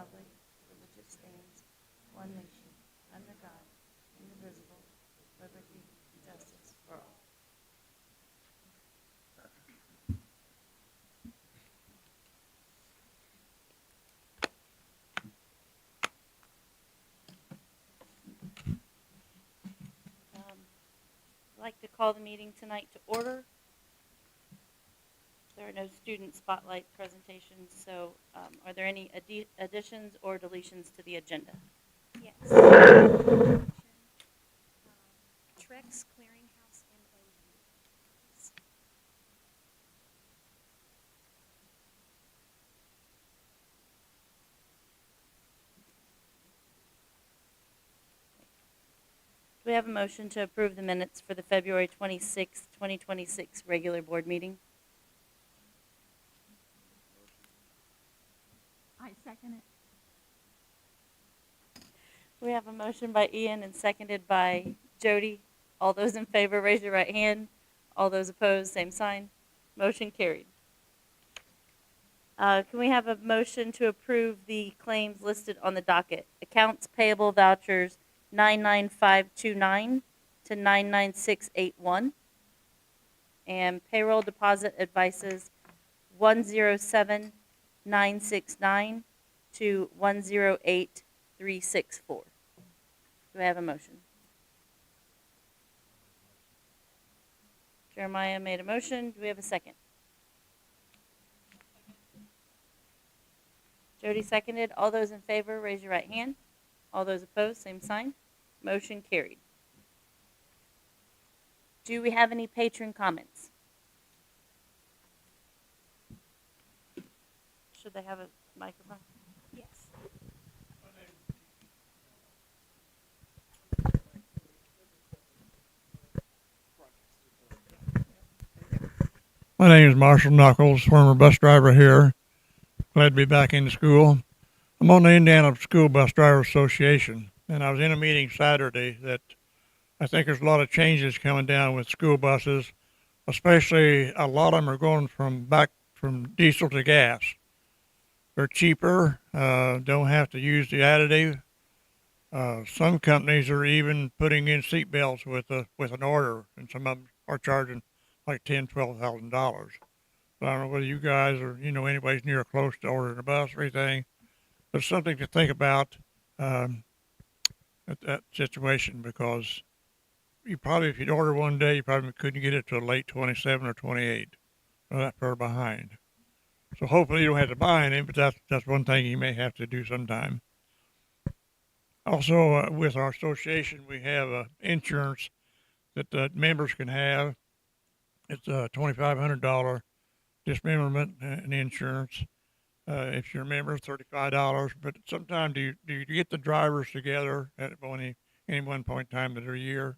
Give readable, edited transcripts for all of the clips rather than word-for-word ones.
republic for which it stands, one nation, under God, indivisible, with liberty and justice for all. I'd like to call the meeting tonight to order. There are no student spotlight presentations, so are there any additions or deletions to the agenda? Yes. Trex Clearinghouse MOU. Do we have a motion to approve the minutes for the February 26th, 2026 regular board meeting? I second it. We have a motion by Ian and seconded by Jody. All those in favor, raise your right hand. All those opposed, same sign. Motion carried. Can we have a motion to approve the claims listed on the docket? Accounts payable vouchers 99529 to 99681. And payroll deposit advices 107969 to 108364. Do I have a motion? Jeremiah made a motion. Do we have a second? Jody seconded. All those in favor, raise your right hand. All those opposed, same sign. Motion carried. Do we have any patron comments? Should they have a microphone? Yes. My name is Marshall Knuckles, former bus driver here. Glad to be back in school. I'm on the Indiana School Bus Driver Association, and I was in a meeting Saturday that I think there's a lot of changes coming down with school buses, especially a lot of them are going from diesel to gas. They're cheaper, don't have to use the additive. Some companies are even putting in seat belts with an order, and some of them are charging like $10,000-$12,000. So I don't know whether you guys or anybody's near or close to ordering a bus or anything. But something to think about at that situation, because you probably, if you'd order one day, you probably couldn't get it till late 27 or 28, or that far behind. So hopefully you don't have to buy any, but that's one thing you may have to do sometime. Also, with our association, we have insurance that members can have. It's a $2,500 dismemberment and insurance. If you're a member, $35. But sometimes do you get the drivers together at any one point in time of their year?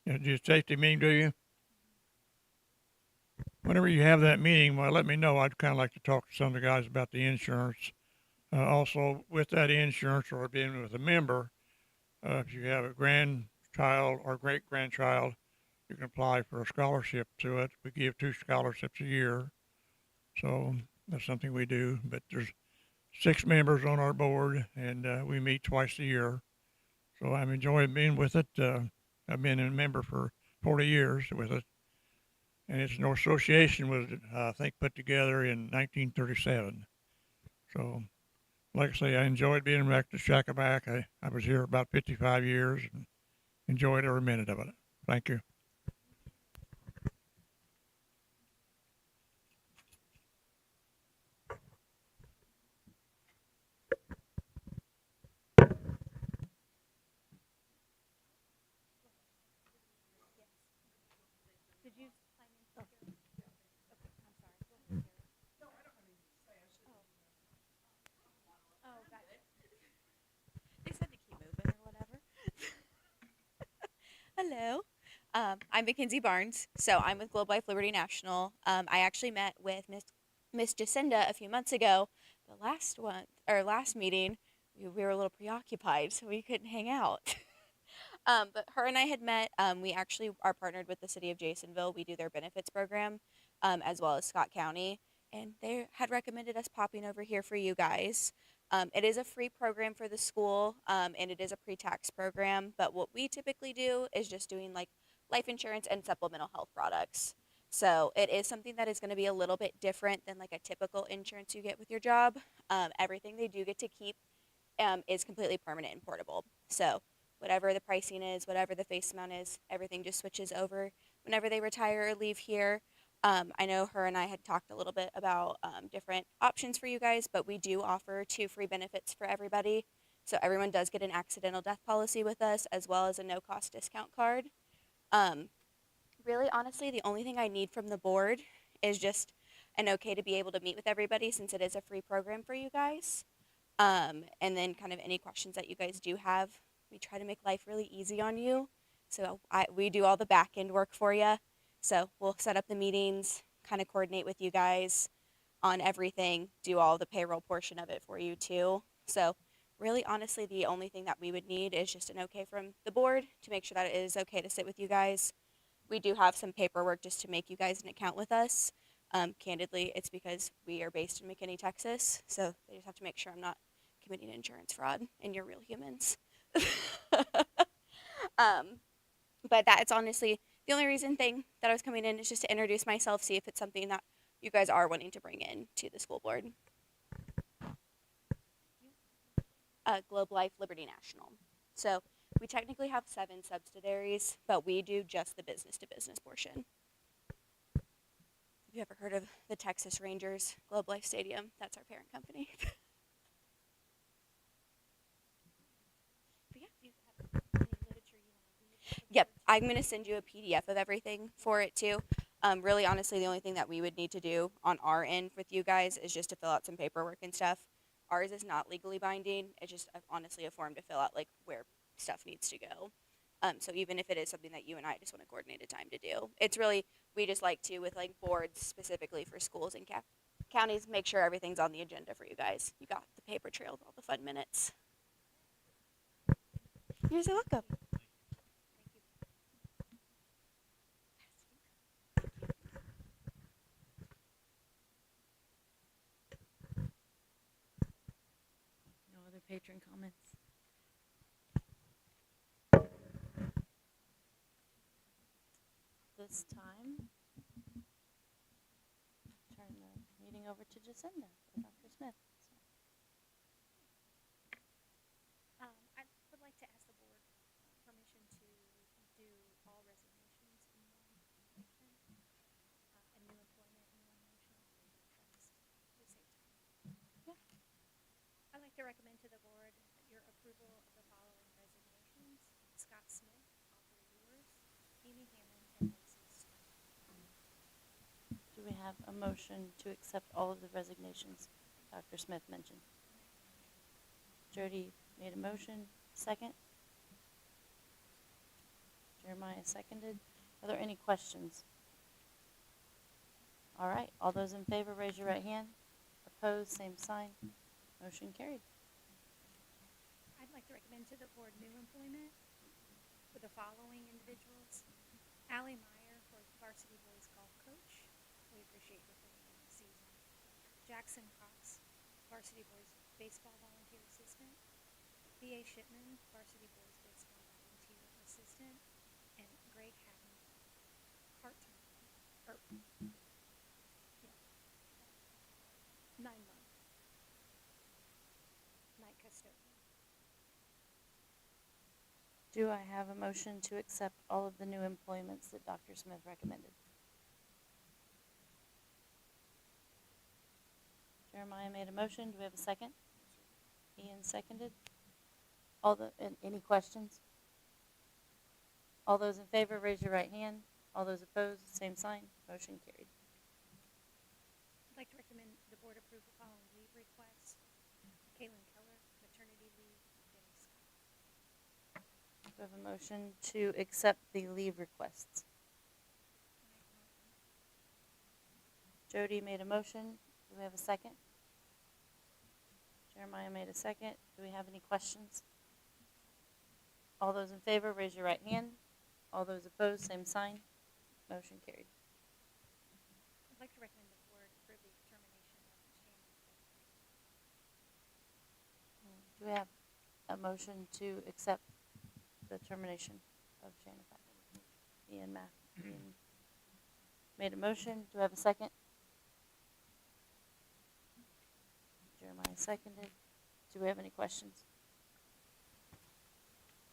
Do you safety meeting, do you? Whenever you have that meeting, well, let me know. I'd kind of like to talk to some of the guys about the insurance. Also, with that insurance or being with a member, if you have a grandchild or great grandchild, you can apply for a scholarship to it. We give 2 scholarships a year. So that's something we do. But there's 6 members on our board, and we meet twice a year. So I'm enjoying being with it. I've been a member for 40 years with it. And it's an association was, I think, put together in 1937. So, like I say, I enjoyed being back to Shakaback. I was here about 55 years and enjoyed every minute of it. Thank you. Did you sign in? Okay, I'm sorry. Oh, gotcha. They said to keep moving or whatever. Hello. I'm Mackenzie Barnes, so I'm with Globe Life Liberty National. I actually met with Miss Jacinda a few months ago. The last meeting, we were a little preoccupied, so we couldn't hang out. But her and I had met. We actually are partnered with the city of Jasonville. We do their benefits program. as well as Scott County. And they had recommended us popping over here for you guys. It is a free program for the school, and it is a pre-tax program. But what we typically do is just doing like life insurance and supplemental health products. So it is something that is going to be a little bit different than like a typical insurance you get with your job. Everything they do get to keep is completely permanent and portable. So whatever the pricing is, whatever the face amount is, everything just switches over whenever they retire or leave here. I know her and I had talked a little bit about different options for you guys, but we do offer 2 free benefits for everybody. So everyone does get an accidental death policy with us, as well as a no-cost discount card. Um, Really, honestly, the only thing I need from the board is just an okay to be able to meet with everybody, since it is a free program for you guys. And then kind of any questions that you guys do have. We try to make life really easy on you. So we do all the back end work for you. So we'll set up the meetings, kind of coordinate with you guys on everything, do all the payroll portion of it for you too. So really, honestly, the only thing that we would need is just an okay from the board to make sure that it is okay to sit with you guys. We do have some paperwork just to make you guys an account with us. Candidly, it's because we are based in McKinney, Texas. So they just have to make sure I'm not committing insurance fraud and you're real humans. But that's honestly the only thing that I was coming in is just to introduce myself, see if it's something that you guys are wanting to bring in to the school board. Globe Life Liberty National. So we technically have 7 subsidiaries, but we do just the business to business portion. Have you ever heard of the Texas Rangers Globe Life Stadium? That's our parent company. But yeah. Do you have any literature you want to read? for the Yep, board? I'm going to send you a PDF of everything for it too. Really, honestly, the only thing that we would need to do on our end with you guys is just to fill out some paperwork and stuff. Ours is not legally binding. It's just honestly a form to fill out like where stuff needs to go. So even if it is something that you and I just want to coordinate a time to do, it's really, we just like to, with like boards specifically for schools and counties, make sure everything's on the agenda for you guys. You got the paper trail with all the fun minutes. You're so welcome. No other patron comments? This time, turn the meeting over to Jacinda or Dr. Smith. I would like to ask the board permission to do all resignations in one motion, and new employment in one motion. That's to save time. Yeah. I'd like to recommend to the board your approval of the following resignations: Scott Smith, author yours, Amy Hammond, and Lacey Stern. Do we have a motion to accept all of the resignations Dr. Smith mentioned? Jody made a motion. Second? Jeremiah seconded. Are there any questions? All right. All those in favor, raise your right hand. Opposed, same sign. Motion carried. I'd like to recommend to the board new employment for the following individuals: Allie Meyer for varsity boys golf coach. We appreciate your putting in the season. Jackson Cox, varsity boys baseball volunteer assistant. B.A. Shipman, varsity boys baseball volunteer assistant. And Greg Hatton, part-time, or, yeah, 9-month night custodian. Do I have a motion to accept all of the new employments that Dr. Smith recommended? Jeremiah made a motion. Do we have a second? Ian seconded. Any questions? All those in favor, raise your right hand. All those opposed, same sign. Motion carried. I'd like to recommend the board approve the following leave requests: Kaylin Keller, maternity leave, Denny Scott. Do we have a motion to accept the leave requests? Jody made a motion. Do we have a second? Jeremiah made a second. Do we have any questions? All those in favor, raise your right hand. All those opposed, same sign. Motion carried. I'd I'd like to recommend the board approve the termination of Shannon Frederick. Do we have a motion to accept the termination of Shannon Patrick? Ian made a motion. Do we have a second? Jeremiah seconded. Do we have any questions?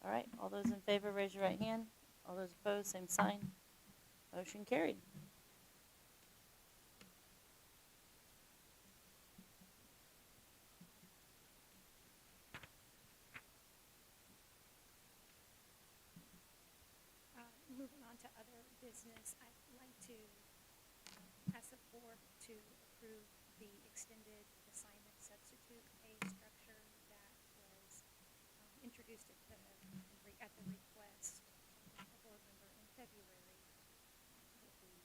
All right, all those in favor, raise your right hand. All those opposed, same sign. Motion carried. Moving on to other business, I'd like to ask the board to approve the extended assignment substitute pay structure that was introduced at the request of a board member in February with the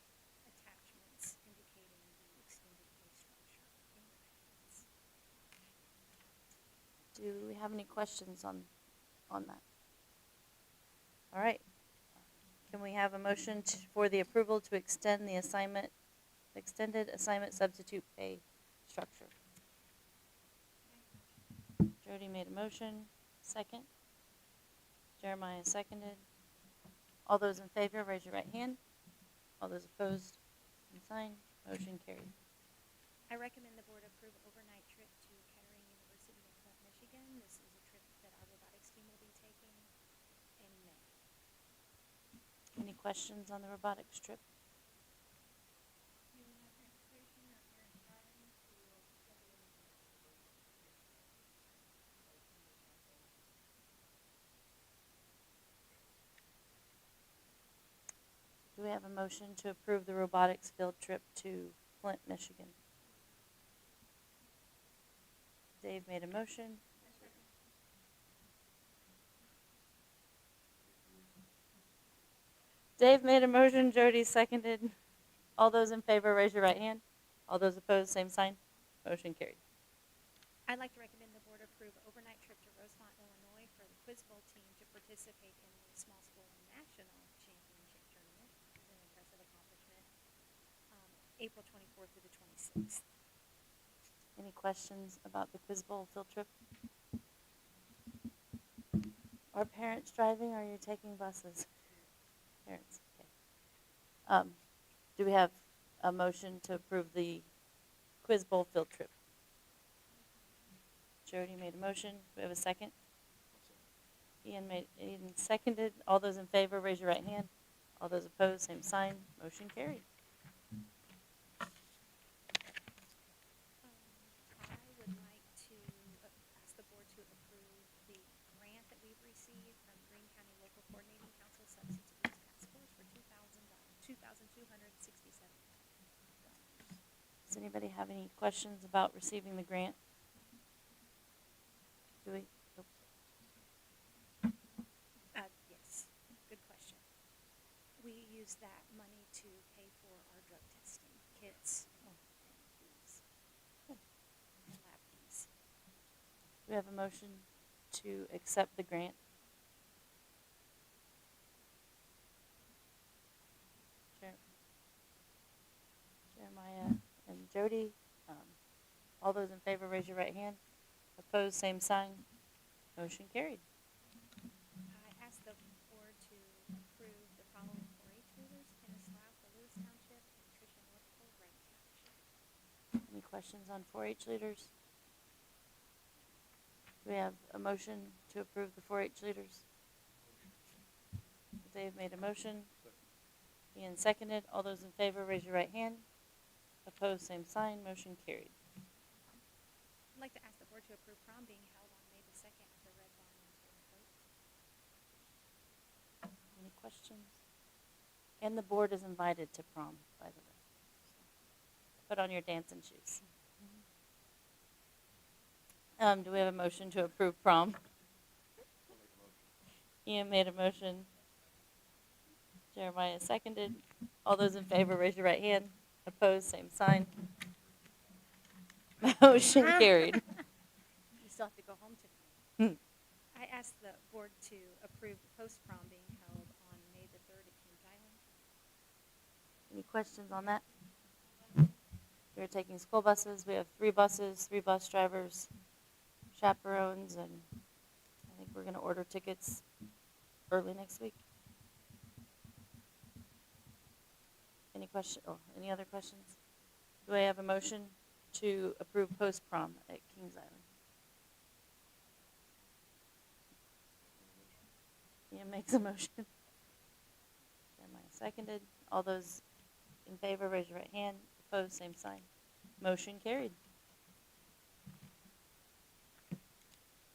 attachments indicating the extended pay structure in your packets. Do we have any questions on that? All right. Can we have a motion for the approval to extend the extended assignment substitute pay structure? Jody made a motion. Second. Jeremiah seconded. All those in favor, raise your right hand. All those opposed, same sign. Motion carried. I recommend the board approve overnight trip to Kettering University in Flint, Michigan. This is a trip that our robotics team will be taking in May. Any questions on the robotics trip? Do we have a motion to approve the robotics field trip to Flint, Michigan? Dave made a motion. Dave made a motion, Jody seconded. All those in favor, raise your right hand. All those opposed, same sign. Motion carried. I'd like to recommend the board approve overnight trip to Rosemont, Illinois for the Quiz Bowl team to participate in the Small School National Championship Tournament. This is an impressive accomplishment. April 24th through the 26th. Any questions about the Quiz Bowl field trip? Are parents driving or are you taking buses? Parents, okay. Do we have a motion to approve the Quiz Bowl field trip? Jody made a motion. Do we have a second? Ian seconded. All those in favor, raise your right hand. All those opposed, same sign. Motion carried. I would like to ask the board to approve the grant that we've received from Greene County Local Coordinating Council Substance Abuse Task Force for $2,267. Does anybody have any questions about receiving the grant? Do we? Yes, good question. We use that money to pay for our drug testing kits and fees and lab fees. Do we have a motion to accept the grant? Jeremiah and Jody. All those in favor, raise your right hand. Opposed, same sign. Motion carried. I ask the board to approve the following 4-H leaders: Kenneth Slough for Lewis Township and Tricia North for Wright Township. Any questions on 4-H leaders? Do we have a motion to approve the 4-H leaders? Dave made a motion. Ian seconded. All those in favor, raise your right hand. Opposed, same sign. Motion carried. I'd like to ask the board to approve prom being held on May the 2nd at the Red Barn in Terre Haute. Any questions? And the board is invited to prom, by the way. So, put on your dancing shoes. Do we have a motion to approve prom? Ian made a motion. Jeremiah seconded. All those in favor, raise your right hand. Opposed, same sign. Motion carried. You still have to go home tonight. I ask the board to approve the post-prom being held on May the 3rd at Kings Island. Any questions on that? We're taking school buses. We have 3 buses, 3 bus drivers, chaperones, and I think we're gonna order tickets early next week. Any other questions? Do I have a motion to approve post-prom at Kings Island? Ian makes a motion. Jeremiah seconded. All those in favor, raise your right hand. Opposed, same sign. Motion carried.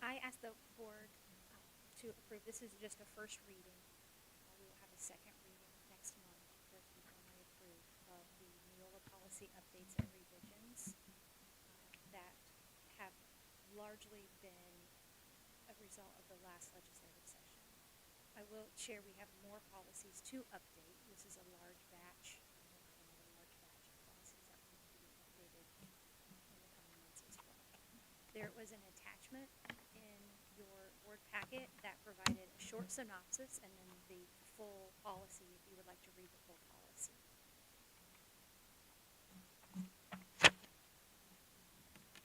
I ask the board to approve, this is just a first reading. We will have a second reading next month for it to be formally approved of the Neola policy updates and revisions that have largely been a result of the last legislative session. I will share we have more policies to update. This is a large batch. We'll have another large batch of policies that will need to be updated in the coming months as well. There was an attachment in your board packet that provided a short synopsis and then the full policy if you would like to read the full policy.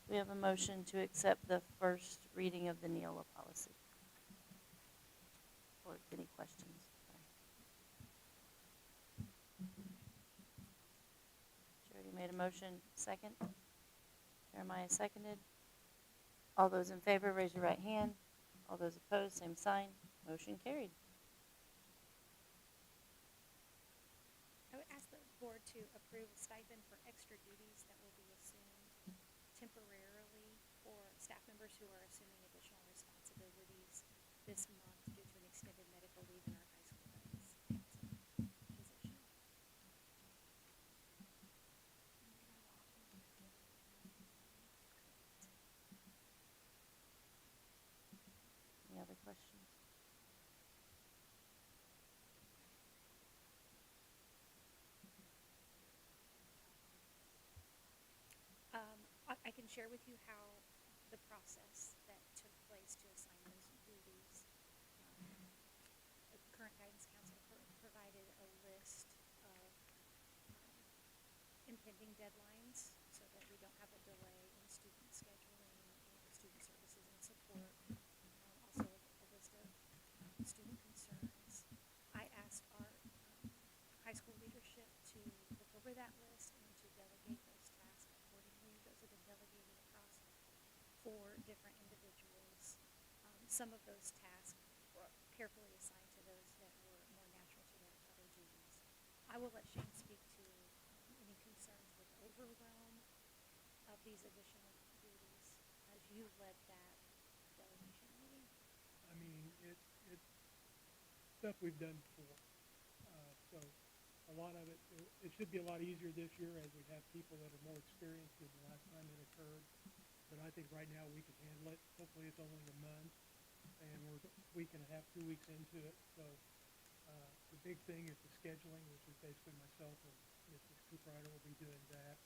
We have a motion to accept the first reading of the Neola policy. Or any questions? Sorry. Charity made a motion, second. Jeremiah seconded. All those in favor, raise your right hand. All those opposed, same sign. Motion carried. I would ask the board to approve a stipend for extra duties that will be assumed temporarily for staff members who are assuming additional responsibilities this month due to an extended medical leave in our high school guidance counselor position. Any other questions? I can share with you how the process that took place to assign those duties. The current guidance counselor provided a list of impending deadlines so that we don't have a delay in student scheduling and student services and support. Also a list of student concerns. I asked our high school leadership to look over that list and to delegate those tasks accordingly. Those have been delegated across 4 different individuals. Some of those tasks were carefully assigned to those that were more natural to their other duties. I will let Shane speak to any concerns with overwhelm of these additional duties as you led that delegation meeting. I mean, it's stuff we've done before. So a lot of it should be a lot easier this year as we have people that are more experienced than the last time it occurred. But I think right now we can handle it. Hopefully it's only a month and we're a week and a half, 2 weeks into it. So the big thing is the scheduling, which is basically myself and Mrs. Cooprider will be doing that.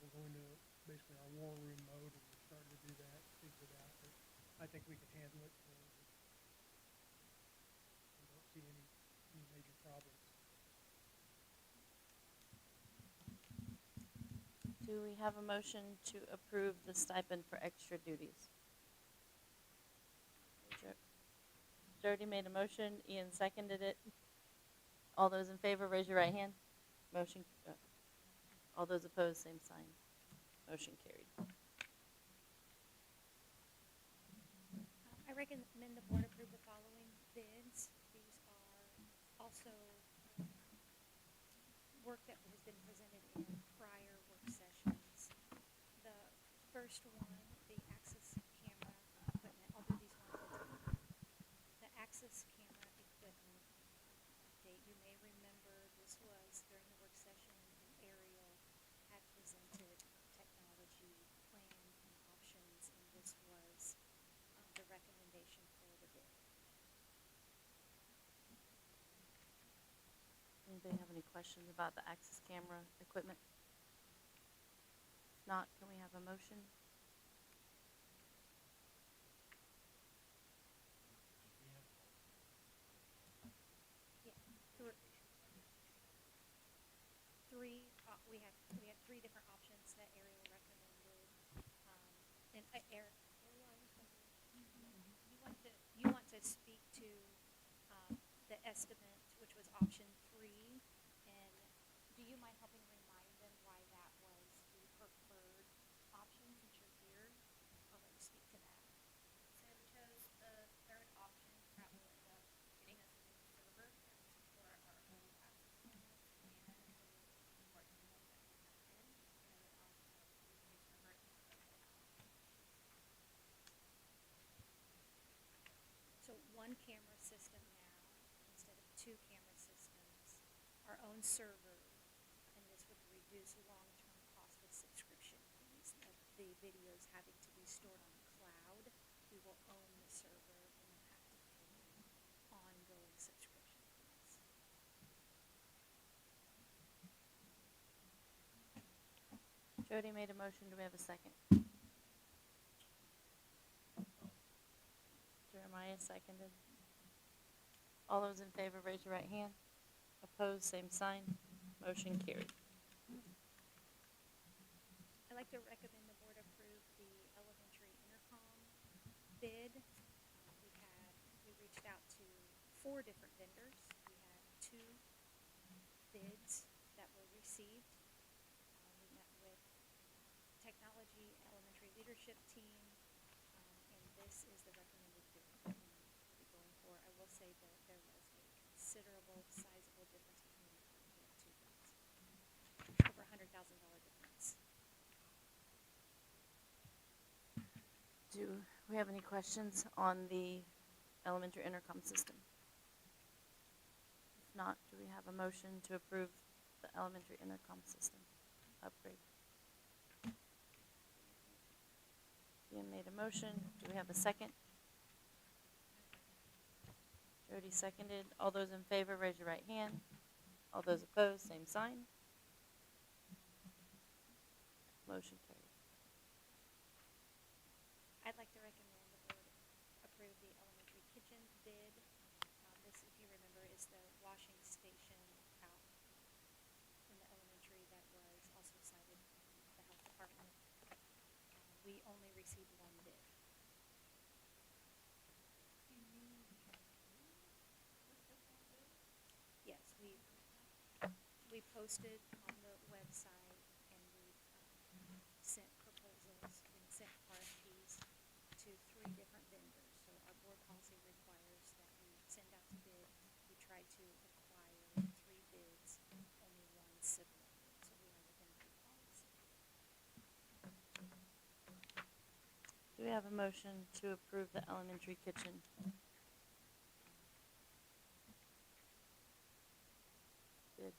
We're going to basically our war room mode and we're starting to do that, figure it out. But I think we can handle it. I don't see any major problems. Do we have a motion to approve the stipend for extra duties? Jody made a motion, Ian seconded it. All those in favor, raise your right hand. Motion, all those opposed, same sign. Motion carried. I recommend the board approve the following bids. These are also work that has been presented in prior work sessions. The first one, the Axis camera equipment, I'll do these one at a time. The Axis camera equipment update, you may remember this was during the work session when Ariel had presented technology plans and options, and this was the recommendation for the bid. Anybody have any questions about the Axis camera equipment? If not, can we have a motion? Yeah, we had 3 different options. And Eric, you want to speak to the estimate, which was option 3, and do you mind helping remind them why that was the preferred option since you're here? I'll let you speak to that. So we chose the third option that will end up getting us a new server that will support our old access points and it will support the new ones that we have in, and it would also use a new server and not the old option. So one camera system now, instead of 2 camera systems, our own server, and this would reduce long-term cost with subscription fees of the videos having to be stored on the cloud. We will own the server and we'll have to pay ongoing subscription fees. Jody made a motion. Do we have a second? Jeremiah seconded. All those in favor, raise your right hand. Opposed, same sign. Motion carried. I'd like to recommend the board approve the elementary intercom bid. We reached out to 4 different vendors. We had 2 bids that were received. We met with technology elementary leadership team, and this is the recommended bid that we will be going for. I will say that there was a considerable, sizable difference between the 2 bids. Over $100,000 difference. Do we have any questions on the elementary intercom system? If not, do we have a motion to approve the elementary intercom system upgrade? Ian made a motion. Do we have a second? Jody seconded. All those in favor, raise your right hand. All those opposed, same sign. Motion carried. I'd like to recommend the board approve the elementary kitchen bid. This, if you remember, is the washing station out in the elementary that was also cited by the health department. We only received 1 bid. Yes, we posted on the website and we sent proposals and sent RFPs to 3 different vendors. So our board policy requires that we send out to bid. We try to acquire 3 bids, only 1 submitted. So we are within bid policy. Do we have a motion to approve the elementary kitchen? Bid.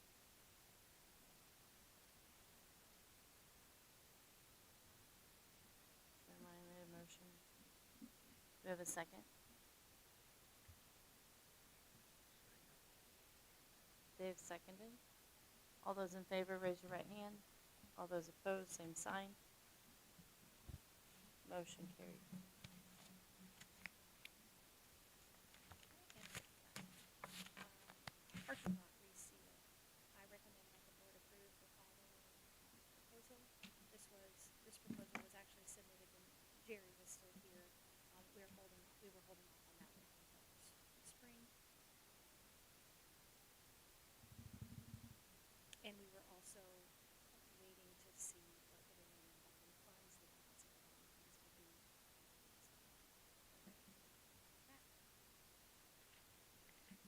Jeremiah made a motion. Do we have a second? Dave seconded. All those in favor, raise your right hand. All those opposed, same sign. Motion carried. Parking lot reseal. I recommend that the board approve the following proposal. This proposal was actually submitted when Jerry was still here. We were holding off on that one until spring. And we were also waiting to see what the remaining bond funds, the balance of the bond funds would be.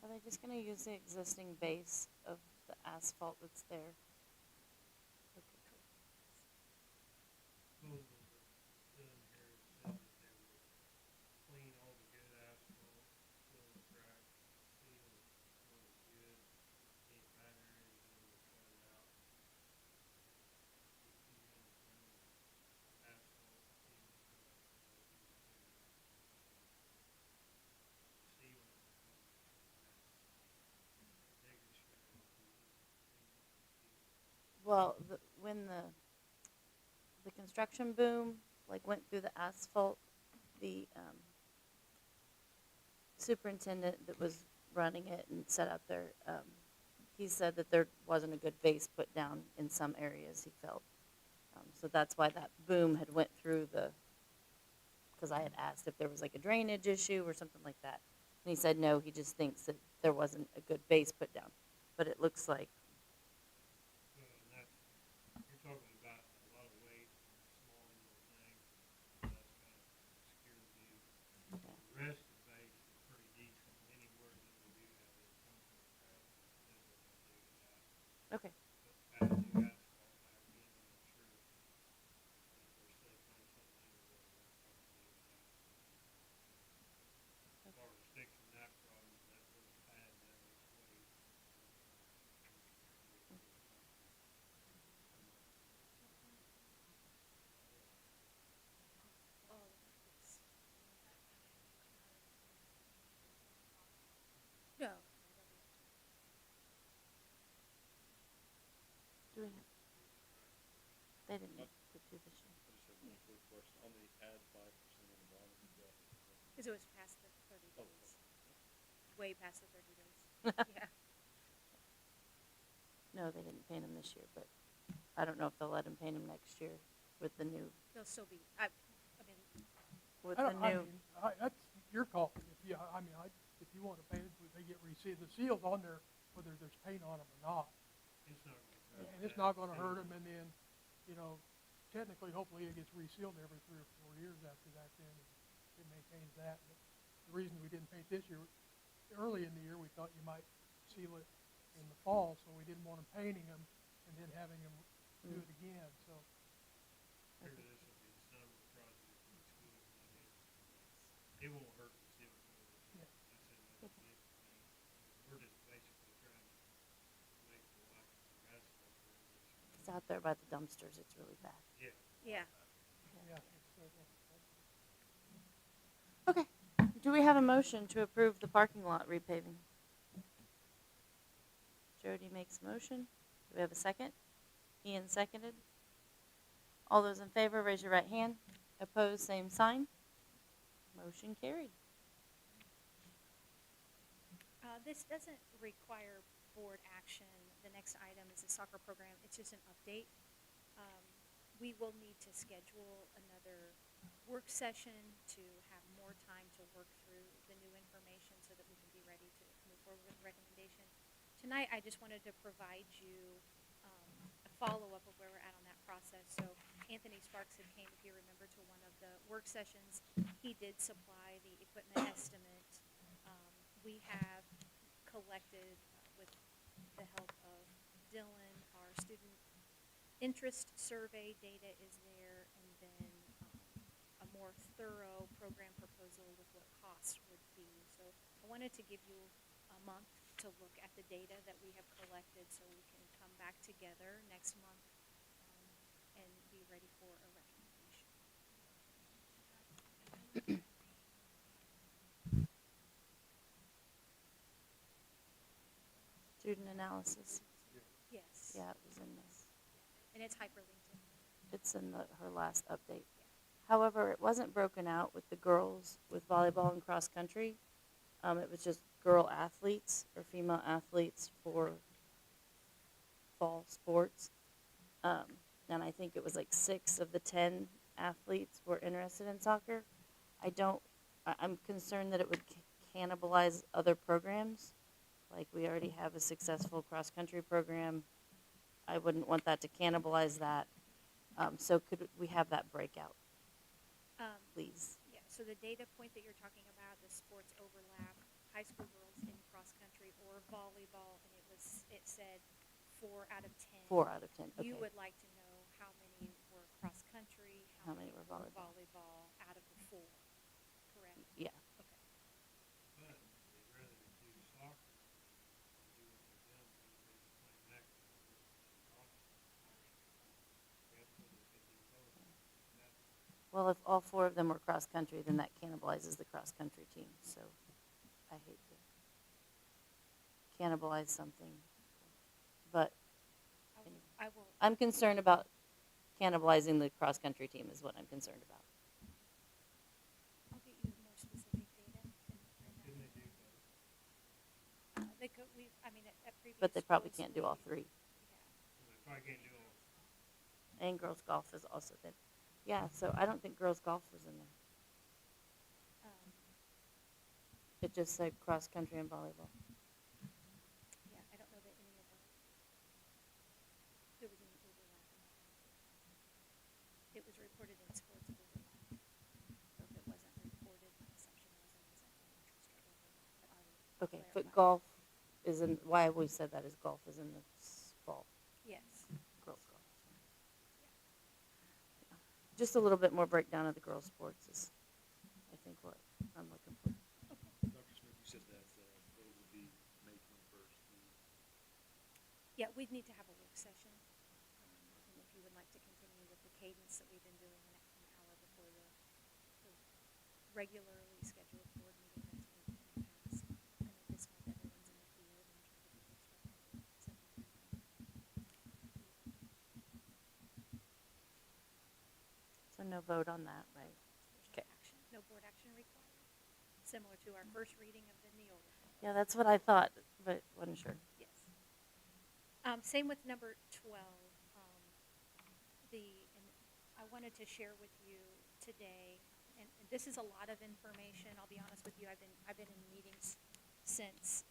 Are they just gonna use the existing base of the asphalt that's there? Okay, cool. Proposal that's done here said that they would clean all the good asphalt, fill the cracks, seal what was good, any bad areas they would cut it out. Just keep in the front of the asphalt, clean the cracks, and they'll do the good asphalt. Sealant will come next. The bigger shred will be clean up the seal. Well, when the construction boom, like, went through the asphalt, the, superintendent that was running it and set out there, he said that there wasn't a good base put down in some areas, he felt. So that's why that boom had went through the because I had asked if there was like a drainage issue or something like that. And he said, no, he just thinks that there wasn't a good base put down. But it looks like, Well, and that's, you're talking about a lot of weight and small little things, so that's kind of obscure the view. yeah, The rest of the base is pretty decent, and anywhere that we do have any concrete crack, then we're gonna dig it out. okay, But add new asphalt back in, and I'm sure, of course, they find something there, we'll probably dig it out. As far as fixing that problem, that little pad down its weight, Oh, it's, no, no, they'll be up to it. do we, they didn't put through this year. I just have one quick question. On the add 5% on the bottom, is that? Cause it was past the 30 Oh, days, okay. way past the 30 days. Yeah. No, they didn't paint them this year, but I don't know if they'll let them paint them next year with the new, They'll still be, I mean, with I the don't, I new, mean, that's your call. If you, I mean, if you want to paint it, they get resealed. The seal's on there, whether there's paint on them or not. It's not gonna hurt. And it's not gonna hurt them, and then, you know, technically, hopefully it gets resealed every 3 or 4 years after that, then it maintains that. But the reason we didn't paint this year, early in the year, we thought you might seal it in the fall, so we didn't want them painting them and then having them do it again, so. Figure this will be the summer project when the school went in. It won't hurt to seal it with it. Yeah. I said, no, it's paint. We're just basically trying to make the life of our asphalt there. it's out there by the dumpsters, it's really bad. Yeah. yeah. Yeah. it's, Okay, do we have a motion to approve the parking lot repaving? Jody makes a motion, do we have a second? Ian seconded. All those in favor, raise your right hand. Opposed, same sign. Motion carried. This doesn't require board action. The next item is a soccer program. It's just an update. We will need to schedule another work session to have more time to work through the new information so that we can be ready to move forward with the recommendation. Tonight, I just wanted to provide you a follow-up of where we're at on that process. So Anthony Sparks had came, if you remember, to one of the work sessions. He did supply the equipment estimate. We have collected, with the help of Dylan, our student interest survey data is there, and then a more thorough program proposal with what costs would be. So I wanted to give you a month to look at the data that we have collected so we can come back together next month and be ready for a recommendation. Student analysis, Yes. yeah, it was in this. And it's hyperlinked in. It's in her last update. However, it wasn't broken out with the girls with volleyball and cross country. It was just girl athletes or female athletes for fall sports. And I think it was like 6 of the 10 athletes were interested in soccer. I'm concerned that it would cannibalize other programs. Like we already have a successful cross country program. I wouldn't want that to cannibalize that. So could we have that breakout, please? Yeah, so the data point that you're talking about, the sports overlap, high school girls in cross country or volleyball, and it said 4 out of 10. 4 out of 10, okay. You would like to know how many were cross country, How many were volleyball? volleyball out of the 4, correct? Yeah, Okay. But they'd rather do soccer than do it with them because they just playing that kind of work and hockey. That's what they could do both. That, well, if all 4 of them were cross country, then that cannibalizes the cross country team, so I hate to cannibalize something. But I will, I'm concerned about cannibalizing the cross country team is what I'm concerned about. I'll get you more specific data and couldn't they do both? they could, at previous. But they probably schools, can't do all 3. Yeah. Well, they probably can't do all. And girls golf is also been, yeah, so I don't think girls golf was in there. It just said cross-country and volleyball. Yeah, I don't know that any of there was any overlap in that. It was reported in sports overlap. So if it wasn't reported, my assumption was there wasn't an interest or overlap, but I will Okay, but clarify. golf is in, why we said that is golf is in the fall, Yes. girls golf. Yeah. Just a little bit more breakdown of the girls' sports is, I think, what I'm looking for. Dr. Smith, you said that, those would be May 21st. Yeah, we'd need to have a work session. And if you would like to continue with the cadence that we've been doing an hour before the regularly scheduled board meeting that's worked in the past. I know this month everyone's in the field and trying to do their stuff on the secondary thing. So no vote on that, right? There's Okay. no action, no board action required. Similar to our first reading of the Neola. Yeah, that's what I thought, but wasn't sure. Yes. Same with number 12. And I wanted to share with you today, and this is a lot of information. I'll be honest with you. I've been in meetings since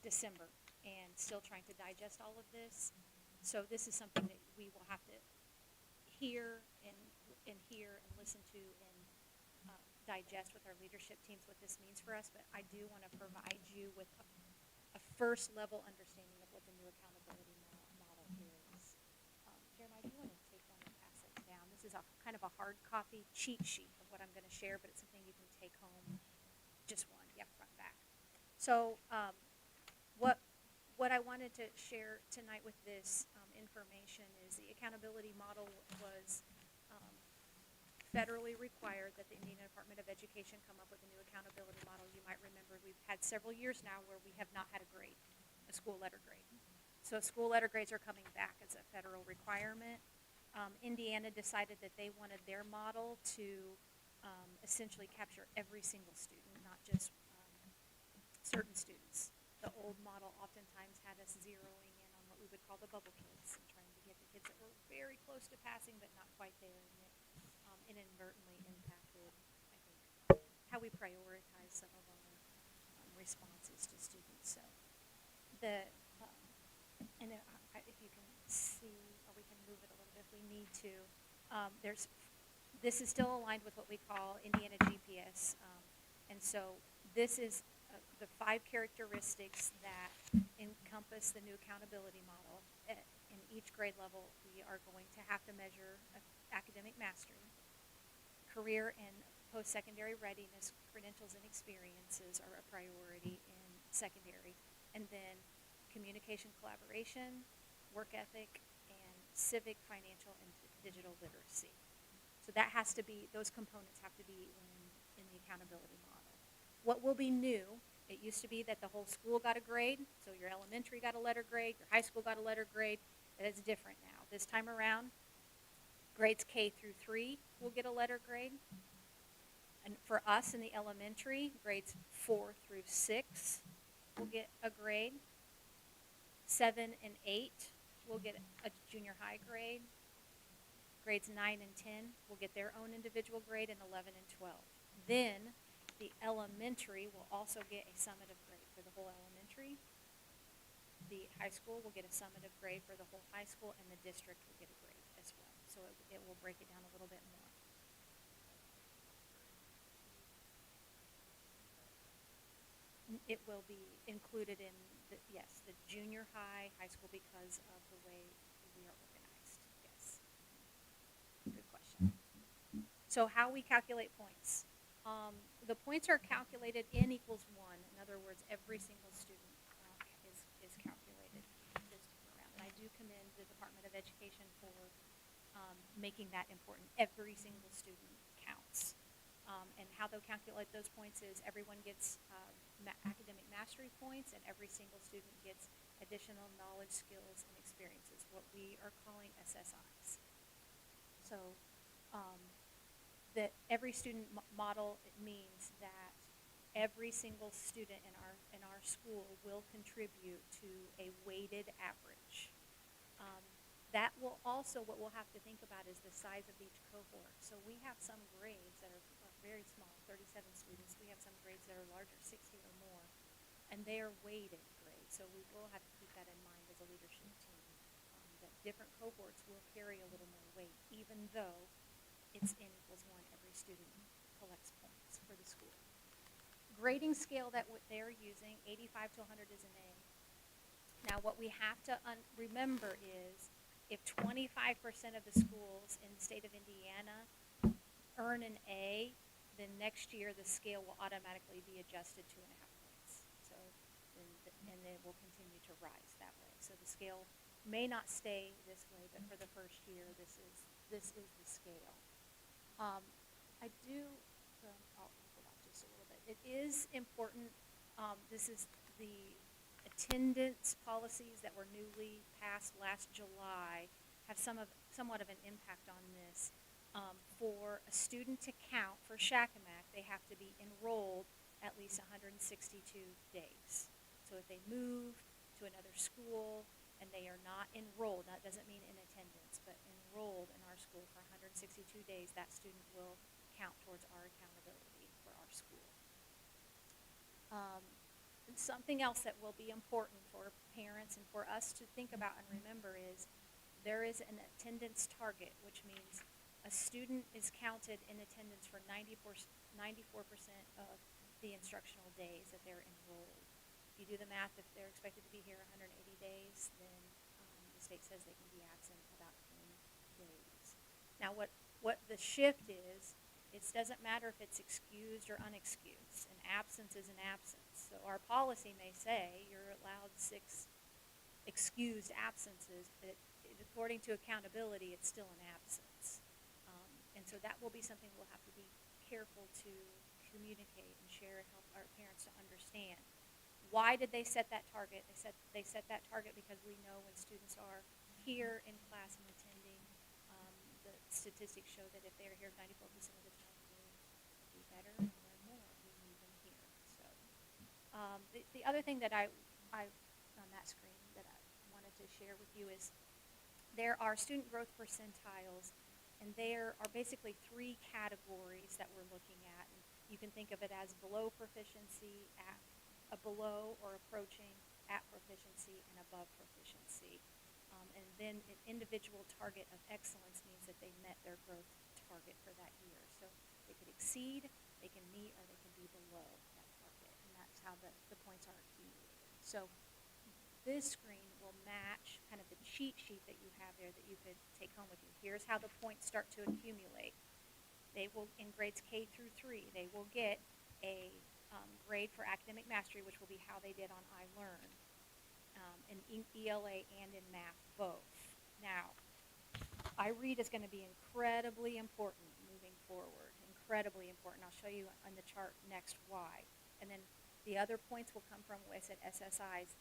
December, and still trying to digest all of this. So this is something that we will have to hear and listen to and digest with our leadership teams what this means for us. But I do want to provide you with a first level understanding of what the new accountability model is. Jeremiah, do you want to take one and pass it down? This is kind of a hard copy cheat sheet of what I'm going to share, but it's something you can take home. Just one, yeah, front and back. So what I wanted to share tonight with this information is the accountability model was federally required that the Indiana Department of Education come up with a new accountability model. You might remember we've had several years now where we have not had a grade, a school letter grade. So school letter grades are coming back as a federal requirement. Indiana decided that they wanted their model to essentially capture every single student, not just certain students. The old model oftentimes had us zeroing in on what we would call the bubble kids and trying to get the kids that were very close to passing but not quite there. And it inadvertently impacted, I think, how we prioritize some of our responses to students. So if you can see, or we can move it a little bit if we need to, this is still aligned with what we call Indiana GPS. And so this is the 5 characteristics that encompass the new accountability model. In each grade level, we are going to have to measure academic mastery, career and post-secondary readiness, credentials and experiences are a priority in secondary, and then communication, collaboration, work ethic, and civic, financial, and digital literacy. So that has to be, those components have to be in the accountability model. What will be new, it used to be that the whole school got a grade, so your elementary got a letter grade, your high school got a letter grade. That is different now. This time around, grades K through 3 will get a letter grade. And for us in the elementary, grades 4 through 6 will get a grade. 7 and 8 will get a junior high grade. Grades 9 and 10 will get their own individual grade, and 11 and 12. Then the elementary will also get a summative grade for the whole elementary. The high school will get a summative grade for the whole high school, and the district will get a grade as well. So it will break it down a little bit more. It will be included in, the junior high, high school, because of the way we are organized. Yes. Good question. So how we calculate points. The points are calculated N equals 1. In other words, every single student is calculated this time around. And I do commend the Department of Education for making that important. Every single student counts. And how they'll calculate those points is everyone gets academic mastery points, and every single student gets additional knowledge, skills, and experiences, what we are calling SSIs. So that every student model, it means that every single student in our school will contribute to a weighted average. That will also, what we'll have to think about is the size of each cohort. So we have some grades that are very small, 37 students. We have some grades grades that are larger, 60 or more, and they are weighted grades. So we will have to keep that in mind as a leadership team, that different cohorts will carry a little more weight, even though it's n equals 1, every student collects points for the school. Grading scale that they're using, 85 to 100 is an A. Now what we have to remember is if 25% of the schools in the state of Indiana earn an A, then next year the scale will automatically be adjusted 2.5 points. So, and then it will continue to rise that way. So the scale may not stay this way, but for the first year, this is the scale. I do. I'll go back just a little bit. It is important. This is the attendance policies that were newly passed last July have somewhat of an impact on this. For a student to count for Shakamak, they have to be enrolled at least 162 days. So if they move to another school and they are not enrolled, that doesn't mean in attendance, but enrolled in our school for 162 days, that student will count towards our accountability for our school. And something else that will be important for parents and for us to think about and remember is there is an attendance target, which means a student is counted in attendance for 94% of the instructional days that they're enrolled. If you do the math, if they're expected to be here 180 days, then the state says they can be absent about 10 days. Now what the shift is, it doesn't matter if it's excused or unexcused. An absence is an absence. So our policy may say you're allowed 6 excused absences, but according to accountability, it's still an absence. And so that will be something we'll have to be careful to communicate and share and help our parents to understand. Why did they set that target? They set that target because we know when students are here in class and attending, the statistics show that if they're here 94% of the time, they'll do better and learn more. We need them here. So the other thing that I on that screen that I wanted to share with you is there are student growth percentiles. And there are basically 3 categories that we're looking at. And you can think of it as below proficiency, below or approaching, at proficiency, and above proficiency. And then an individual target of excellence means that they met their growth target for that year. So they could exceed, they can meet, or they can be below that target. And that's how the points are accumulated. So this screen will match kind of the cheat sheet that you have there that you could take home with you. Here's how the points start to accumulate. They will, in grades K through 3, they will get a grade for academic mastery, which will be how they did on iLearn, in ELA and in math both. Now, iRead is going to be incredibly important moving forward, incredibly important. I'll show you on the chart next why. And then the other points will come from, I said, SSIs.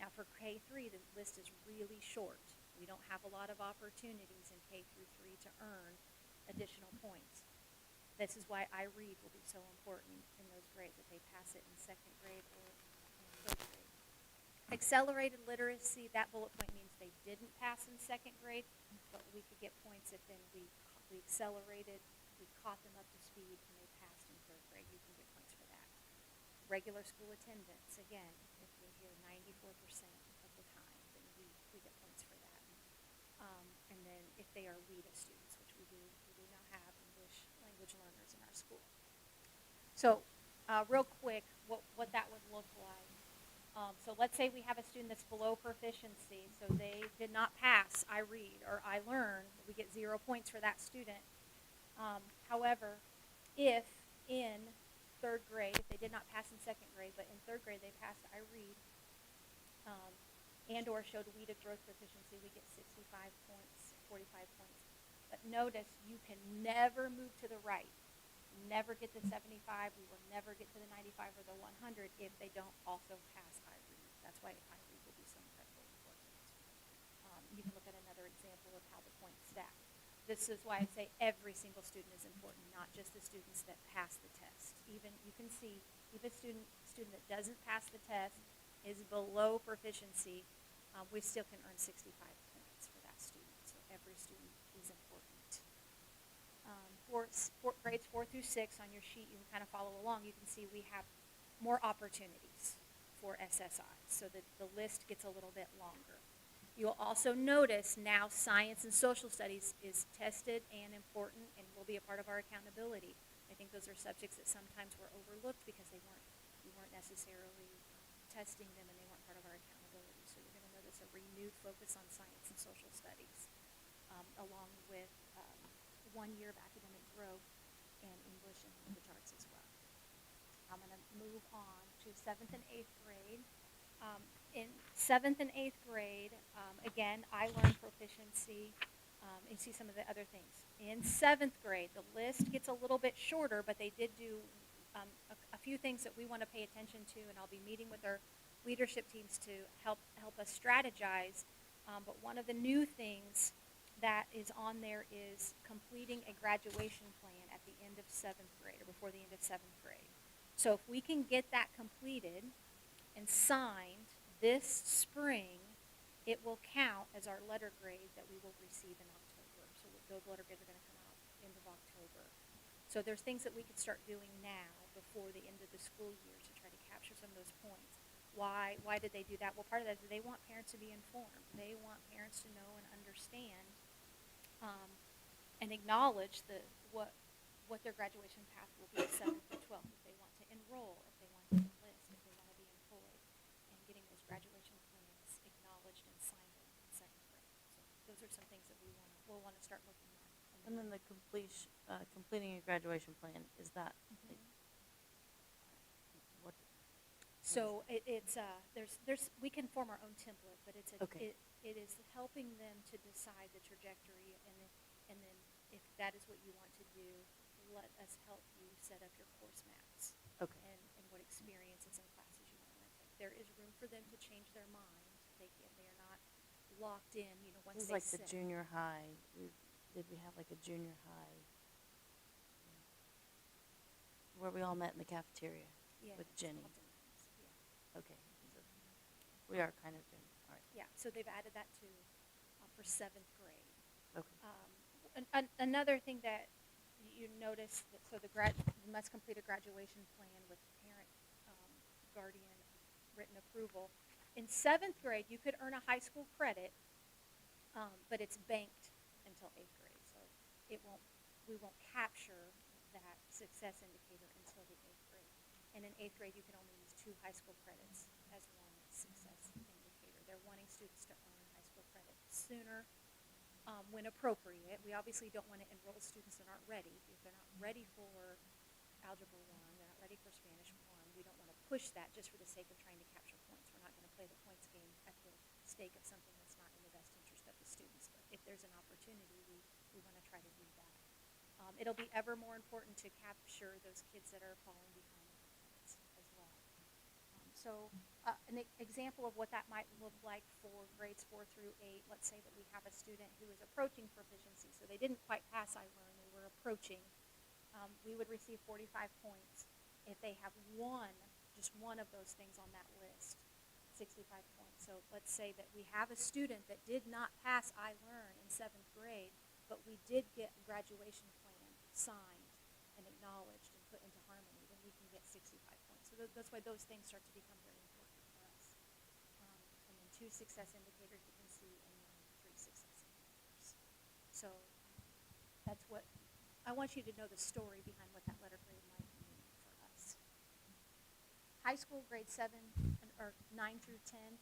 Now for K3, the list is really short. We don't have a lot of opportunities in K through 3 to earn additional points. This is why iRead will be so important in those grades, if they pass it in 2nd grade or in 3rd grade. Accelerated literacy, that bullet point means they didn't pass in 2nd grade, but we could get points if then we accelerated, we caught them up to speed, and they passed in 3rd grade. You can get points for that. Regular school attendance, again, if you're here 94% of the time, then we get points for that. And then if they are WIDA students, which we do now have English language learners in our school. So real quick, what that would look like. So let's say we have a student that's below proficiency, so they did not pass iRead or iLearn, we get 0 points for that student. However, if in 3rd grade, if they did not pass in 2nd grade, but in 3rd grade they passed iRead and or showed WIDA growth proficiency, we get 65 points, 45 points. But notice you can never move to the right, never get to 75, we will never get to the 95 or the 100 if they don't also pass iRead. That's why iRead will be so incredibly important. You can look at another example of how the points stack. This is why I say every single student is important, not just the students that pass the test. Even you can see, if a student that doesn't pass the test is below proficiency, we still can earn 65 points for that student. So every student is important. grades 4 through 6 on your sheet, you can kind of follow along. You can see we have more opportunities for SSI, so that the list gets a little bit longer. You'll also notice now science and social studies is tested and important and will be a part of our accountability. I think those are subjects that sometimes were overlooked because we weren't necessarily testing them and they weren't part of our accountability. So you're going to notice a renewed focus on science and social studies, along with 1 year of academic growth and English and language arts as well. I'm going to move on to 7th and 8th grade. In 7th and 8th grade, again, I learned proficiency, and see some of the other things. In 7th grade, the list gets a little bit shorter, but they did do a few things that we want to pay attention to, and I'll be meeting with our leadership teams to help us strategize. But one of the new things that is on there is completing a graduation plan at the end of 7th grade, or before the end of 7th grade. So if we can get that completed and signed this spring, it will count as our letter grade that we will receive in October. So those letter grades are going to come out end of October. So there's things that we could start doing now before the end of the school year to try to capture some of those points. Why did they do that? Well, part of that is they want parents to be informed. They want parents to know and understand and acknowledge what their graduation path will be at 7th to 12th, if they want to enroll, if they want to enlist, if they want to be employed, and getting those graduation plans acknowledged and signed in 2nd grade. So those are some things that we'll want to start looking at. And then the completing a graduation plan, is that, like, what? So we can form our own template, but Okay. it is helping them to decide the trajectory, and then if that is what you want to do, let us help you set up your course maps Okay. and what experiences and classes you might want to take. There is room for them to change their mind. They are not locked in, once This is they like sit. the junior high. Did we have like a junior high where we all met in the cafeteria? Yeah, with it's Jenny. oftentimes, yeah. Okay. So we are kind of doing, all right. Yeah, so they've added that to for 7th grade. Okay. Another thing that you notice, so you must complete a graduation plan with parent, guardian, written approval. In 7th grade, you could earn a high school credit, but it's banked until 8th grade. So we won't capture that success indicator until the 8th grade. And in 8th grade, you can only use 2 high school credits as one success indicator. They're wanting students to earn high school credit sooner, when appropriate. We obviously don't want to enroll students that aren't ready. If they're not ready for Algebra 1, they're not ready for Spanish 1, we don't want to push that just for the sake of trying to capture points. We're not going to play the points game at the stake of something that's not in the best interest of the students. But if there's an opportunity, we want to try to do that. It'll be ever more important to capture those kids that are falling behind in their credits as well. So an example of what that might look like for grades 4 through 8, let's say that we have a student who is approaching proficiency. So they didn't quite pass iLearn, they were approaching. We would receive 45 points. If they have just one of those things on that list, 65 points. So let's say that we have a student that did not pass iLearn in 7th grade, but we did get a graduation plan signed and acknowledged and put into Harmony, then we can get 65 points. So that's why those things start to become very important for us. And then 2 success indicators you can see, and then 3 success indicators. So that's what, I want you to know the story behind what that letter grade might mean for us. High school grade 7 or 9 through 10,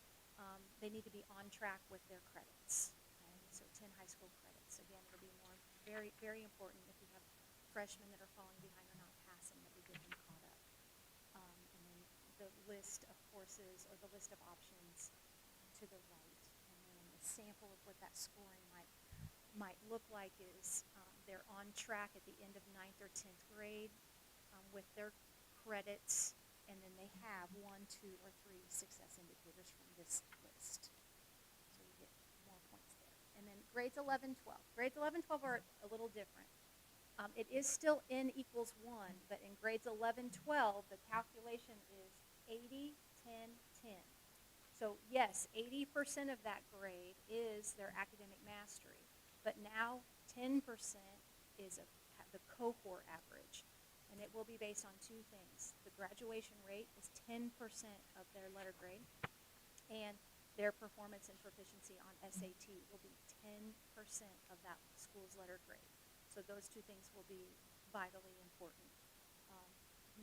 they need to be on track with their credits. Okay? So 10 high school credits. Again, it'll be very, very important if we have freshmen that are falling behind or not passing, that we get them caught up. And then the list of courses or the list of options to the right. And then a sample of what that scoring might look like is they're on track at the end of 9th or 10th grade with their credits, and then they have 1, 2, or 3 success indicators from this list. So you get more points there. And then grades 11, 12. Grades 11, 12 are a little different. It is still n equals 1, but in grades 11, 12, the calculation is 80, 10, 10. So yes, 80% of that grade is their academic mastery, but now 10% is the cohort average. And it will be based on two things. The graduation rate is 10% of their letter grade, and their performance and proficiency on SAT will be 10% of that school's letter grade. So those two things will be vitally important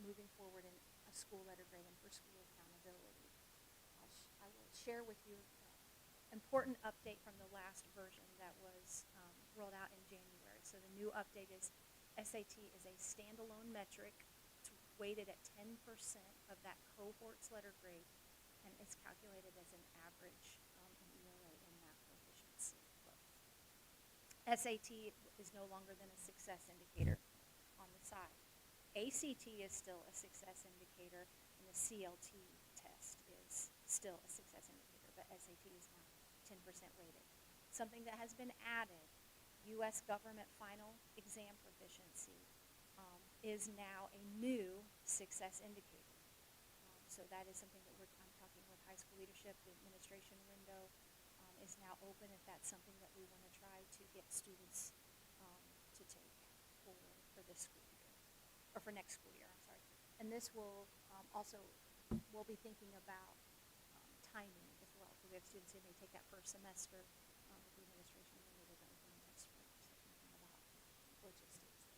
moving forward in a school letter grade and for school accountability. I will share with you important update from the last version that was rolled out in January. So the new update is SAT is a standalone metric. It's weighted at 10% of that cohort's letter grade, and it's calculated as an average in ELA and math proficiency both. SAT is no longer than a success indicator on the side. ACT is still a success indicator, and the CLT test is still a success indicator, but SAT is now 10% weighted. Something that has been added, U.S. government final exam proficiency, is now a new success indicator. So that is something that I'm talking with high school leadership. The administration window is now open if that's something that we want to try to get students to take for this school year, or for next school year, I'm sorry. And this will also, we'll be thinking about timing as well, because we have students who may take that first semester, but the administration window doesn't open until spring, so thinking about logistics there.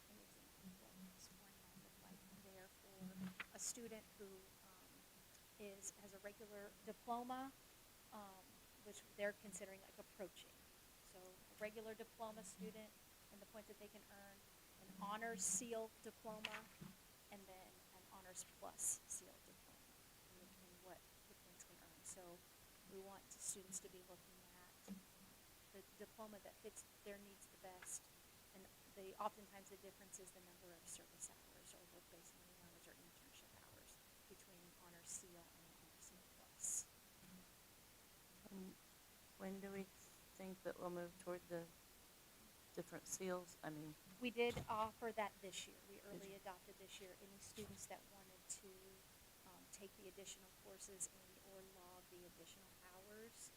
An example of what scoring might look like there for a student who has a regular diploma, which they're considering like approaching. So a regular diploma student and the points that they can earn, an honors seal diploma, and then an honors plus seal diploma, and what the points can earn. So we want students to be looking at the diploma that fits their needs the best, and oftentimes the difference is the number of service hours or work-based learning hours or internship hours between honors seal and an honors seal plus. When do we think that we'll move toward the different seals? I mean, We did offer that this year. We early adopted this year. Any students that wanted to take the additional courses and or log the additional hours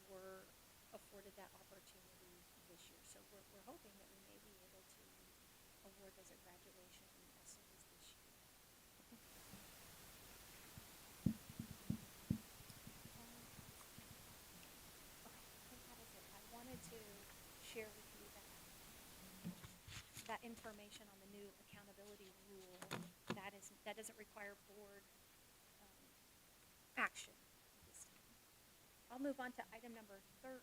were afforded that opportunity this year. So we're hoping that we may be able to award those at graduation as soon as this year. Okay, I think that is it. I wanted to share with you that information on the new accountability rule. That doesn't require board action at this time. I'll move on to item number 13.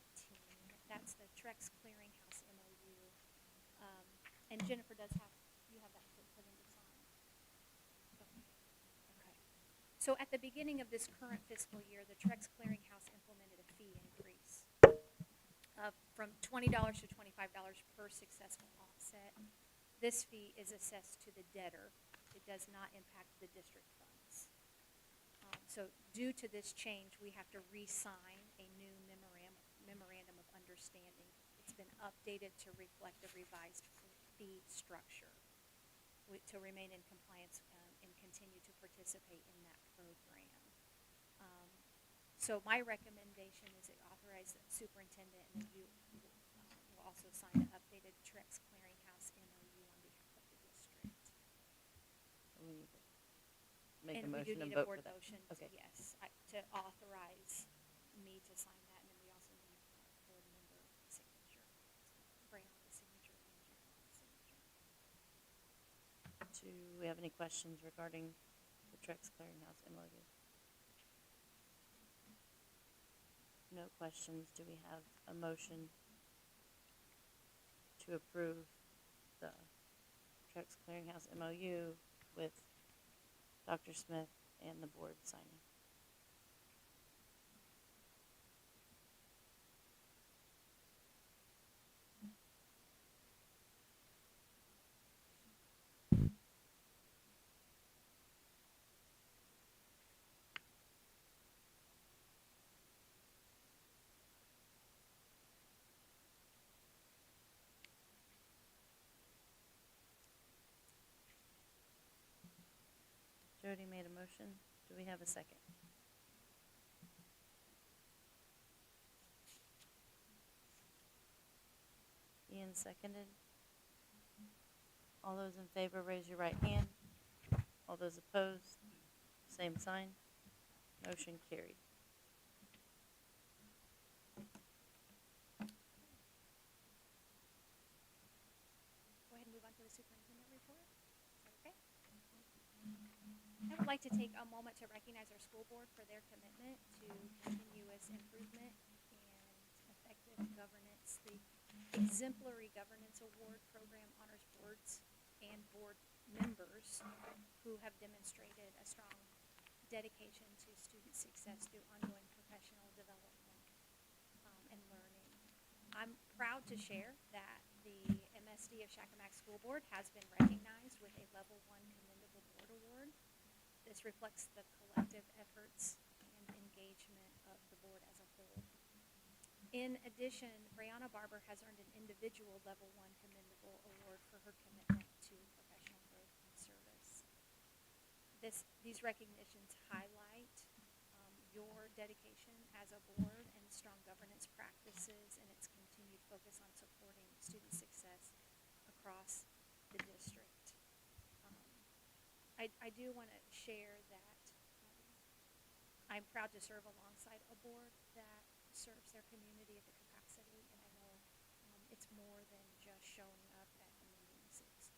That's the Trex Clearinghouse MOU. And Jennifer you have that for them to sign. Okay. So at the beginning of this current fiscal year, the Trex Clearinghouse implemented a fee increase from $20 to $25 per successful offset. This fee is assessed to the debtor. It does not impact the district funds. So due to this change, we have to re-sign a new memorandum of understanding. It's been updated to reflect the revised fee structure to remain in compliance and continue to participate in that program. So my recommendation is to authorize the superintendent, and then you will also sign the updated Trex Clearinghouse MOU on behalf of the district. we need to make a And we do motion and need a vote for board that. motion, Okay. yes, to authorize me to sign that, and then we also need board member signature. So Brianna's signature and Jeremiah's signature. Do we have any questions regarding the Trex Clearinghouse MOU? No questions. Do we have a motion to approve the Trex Clearinghouse MOU with Dr. Smith and the board signing? Jody made a motion. Do we have a second? seconded. All those in favor, raise your right hand. All those opposed, same sign. Motion carried. Go ahead and move on to the superintendent report. Is that okay? I would like to take a moment to recognize our school board for their commitment to continuous improvement and effective governance. The Exemplary Governance Award program honors boards and board members who have demonstrated a strong dedication to student success through ongoing professional development and learning. I'm proud to share that the MSD of Shakamak School Board has been recognized with a Level 1 Commendable Board Award. This reflects the collective efforts and engagement of the board as a whole. In addition, Brianna Barber has earned an individual Level 1 Commendable Award for her commitment to professional growth and service. These recognitions highlight your dedication as a board and strong governance practices and its continued focus on supporting student success across the district. I do want to share that I'm proud to serve alongside a board that serves their community at the capacity, and I know it's more than just showing up at the meetings. It's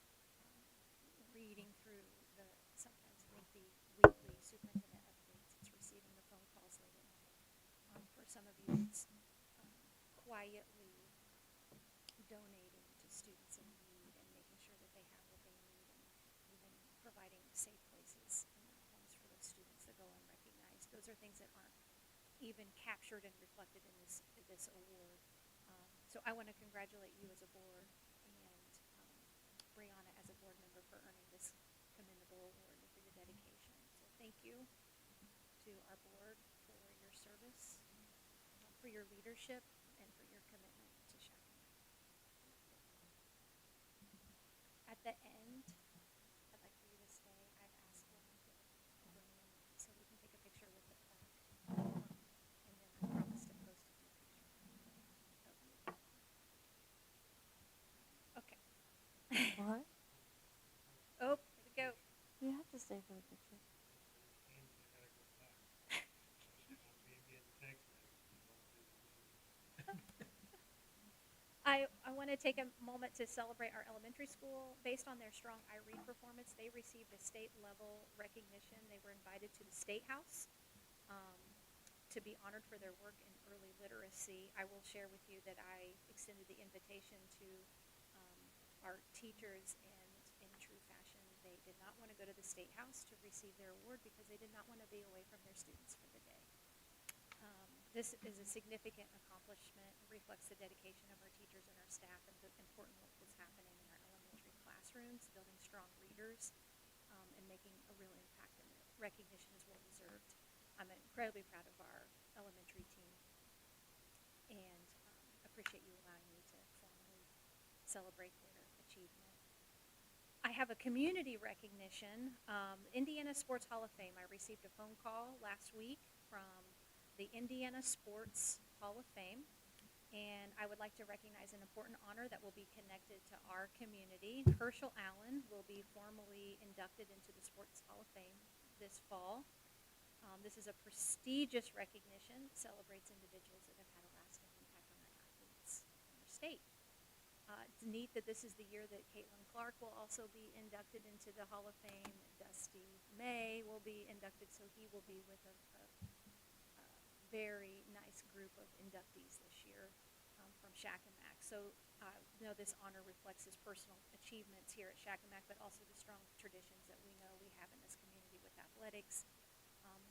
reading through the sometimes lengthy weekly superintendent updates. It's receiving the phone calls late at night. For some of you, it's quietly donating to students in need and making sure that they have what they need, and even providing safe places in their homes for those students that go unrecognized. Those are things that aren't even captured and reflected in this award. So I want to congratulate you as a board and Brianna as a board member for earning this commendable award and for your dedication. So thank you to our board for your service, for your leadership, and for your commitment to Shakamak. At the end, I'd like for you to stay. I've asked Lauren to bring in so we can take a picture with the plaque. And then I promise to post a few pictures of you. Okay. What? Oh, here we go. You have to stay for the picture. I want to take a moment to celebrate our elementary school. Based on their strong IREAD performance, they received a state level recognition. They were invited to the State House to be honored for their work in early literacy. I will share with you that I extended the invitation to our teachers, and in true fashion, they did not want to go to the State House to receive their award because they did not want to be away from their students for the day. This is a significant accomplishment. It reflects the dedication of our teachers and our staff and the important work that's happening in our elementary classrooms, building strong readers, and making a real impact, and the recognition is well deserved. I'm incredibly proud of our elementary team and appreciate you allowing me to formally celebrate their achievement. I have a community recognition. Indiana Sports Hall of Fame. I received a phone call last week from the Indiana Sports Hall of Fame, and I would like to recognize an important honor that will be connected to our community. Herschel Allen will be formally inducted into the Sports Hall of Fame this fall. This is a prestigious recognition that celebrates individuals that have had a lasting impact on our athletes and our state. It's neat that this is the year that Caitlin Clark will also be inducted into the Hall of Fame. Dusty May will be inducted, so he will be with a very nice group of inductees this year from Shakamak. So this honor reflects his personal achievements here at Shakamak, but also the strong traditions that we know we have in this community with athletics.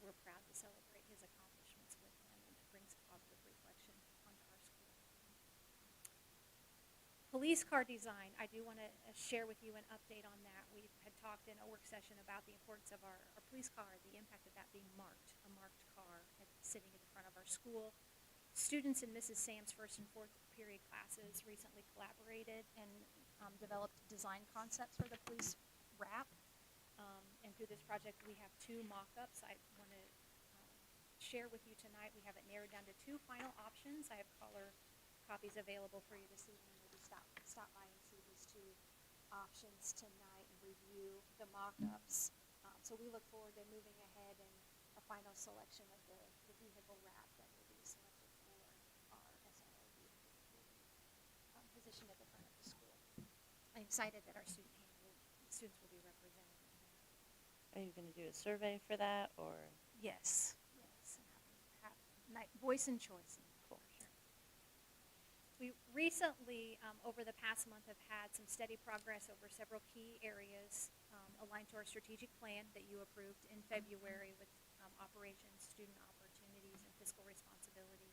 We're proud to celebrate his accomplishments with him, and it brings positive reflection onto our school. Police car design, I do want to share with you an update on that. We had talked in a work session about the importance of our police car, the impact of that being marked, a marked car sitting at the front of our school. Students in Mrs. Sam's first and fourth period classes recently collaborated and developed design concepts for the police wrap. And through this project, we have 2 mock-ups. I want to share with you tonight. We have it narrowed down to 2 final options. I have color copies available for you to see when we'll be stop by and see these two options tonight and review the mock-ups. So we look forward to moving ahead and a final selection of the vehicle wrap that will be selected for our SRO vehicle that will be positioned at the front of the school. I'm excited that our students will be represented in that. Are you gonna do a survey for that, or? Yes, yes, and have voice and choice in that, Cool. for sure. We recently, over the past month, have had some steady progress over several key areas aligned to our strategic plan that you approved in February with operations, student opportunities, and fiscal responsibility.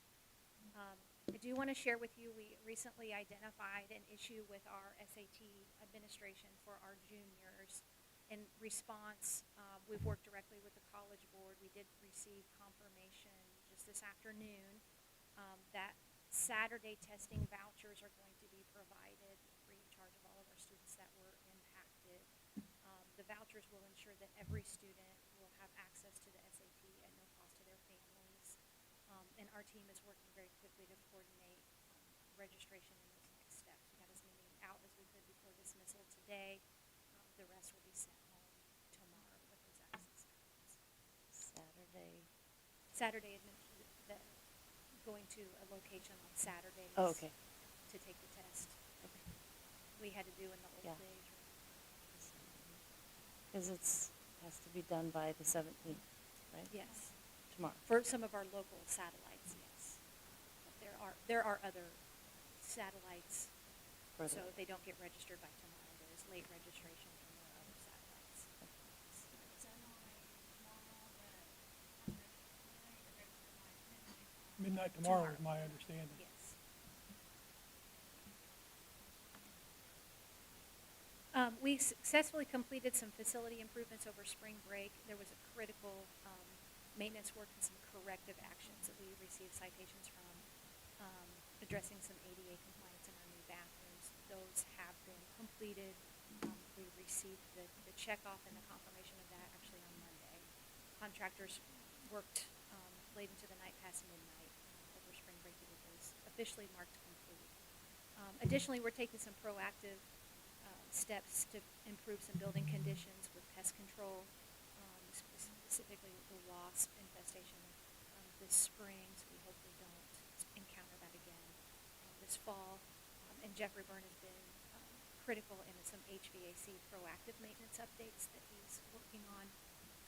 I do want to share with you, we recently identified an issue with our SAT administration for our juniors. In response, we've worked directly with the College Board. We did receive confirmation just this afternoon that Saturday testing vouchers are going to be provided free of charge of all of our students that were impacted. The vouchers will ensure that every student will have access to the SAT at no cost to their families. And our team is working very quickly to coordinate registration and those next steps. We got as many out as we could before dismissal today. The rest will be sent home tomorrow with those access codes. Saturday, going to a location on Saturdays. Oh, okay. To take the test. Okay. We had to do in the old Yeah. days. Because has to be done by the 17th, right? Yes. Tomorrow. For some of our local satellites, yes. But there are other satellites, Further. so they don't get registered by tomorrow. There is late registration from their other satellites. Midnight tomorrow is my understanding. Yes. We successfully completed some facility improvements over spring break. There was a critical maintenance work and some corrective actions that we received citations from, addressing some ADA compliance in our new bathrooms. Those have been completed. We received the checkoff and the confirmation of that actually on Monday. Contractors worked late into the night past midnight over spring break to get those officially marked complete. Additionally, we're taking some proactive steps to improve some building conditions with pest control, specifically the wasp infestation this spring, so we hope we don't encounter that again this fall. And Jeffrey Byrne has been critical in some HVAC proactive maintenance updates that he's working on.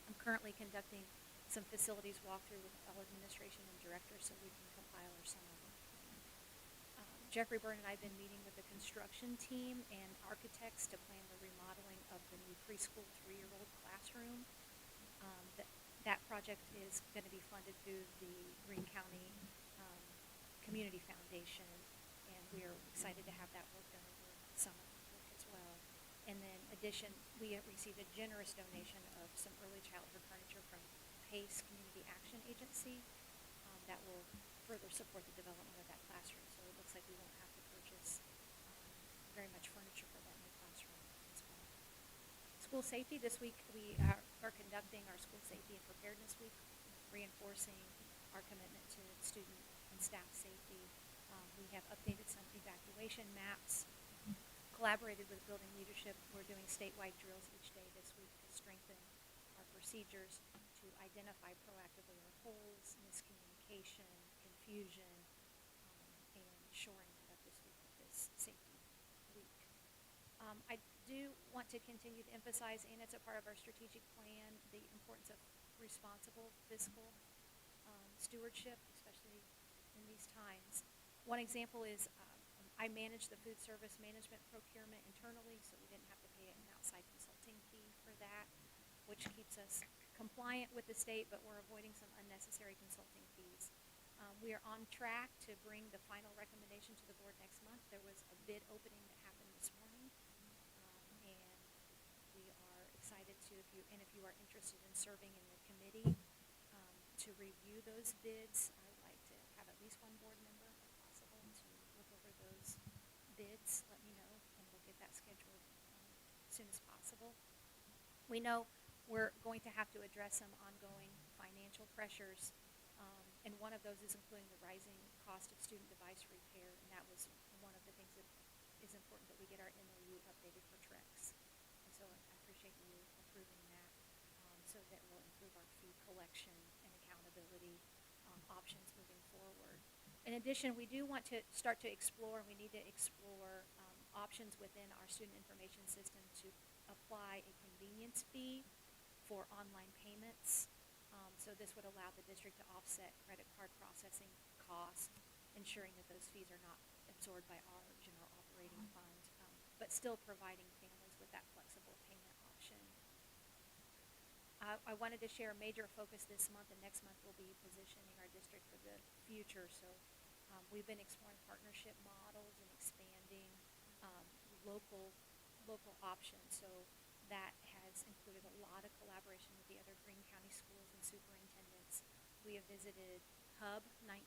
I'm currently conducting some facilities walkthrough with all administration and directors so we can compile our summer work plan. Jeffrey Byrne and I have been meeting with the construction team and architects to plan the remodeling of the new preschool 3-year-old classroom. That project is going to be funded through the Greene County Community Foundation, and we are excited to have that work done over summer work as well. And then we have received a generous donation of some early childhood furniture from PACE Community Action Agency that will further support the development of that classroom. So it looks like we won't have to purchase very much furniture for that new classroom as well. School safety, this week we are conducting our School Safety and Preparedness Week, reinforcing our commitment to student and staff safety. We have updated some evacuation maps, collaborated with building leadership. We're doing statewide drills each day this week to strengthen our procedures, to identify proactively our holes, miscommunication, confusion, and shoring that up this week with this safety week. I do want to continue to emphasize, and it's a part of our strategic plan, the importance of responsible fiscal stewardship, especially in these times. One example is I manage the food service management procurement internally, so we didn't have to pay an outside consulting fee for that, which keeps us compliant with the state, but we're avoiding some unnecessary consulting fees. We are on track to bring the final recommendation to the board next month. There was a bid opening that happened this morning, and we are excited if you are interested in serving in the committee to review those bids. I would like to have at least one board member, if possible, to look over those bids. Let me know, and we'll get that scheduled as soon as possible. We know we're going to have to address some ongoing financial pressures, and one of those is including the rising cost of student device repair, and that was one of the things that is important that we get our MOU updated for Trex. And so I appreciate you approving that, so that will improve our fee collection and accountability options moving forward. In addition, we do want to start to explore, and we need to explore options within our student information system to apply a convenience fee for online payments. So this would allow the district to offset credit card processing costs, ensuring that those fees are not absorbed by our general operating fund, but still providing families with that flexible payment option. I wanted to share a major focus this month, and next month will be positioning our district for the future. So we've been exploring partnership models and expanding local options. So that has included a lot of collaboration with the other Greene County schools and superintendents. We have visited Hub 19,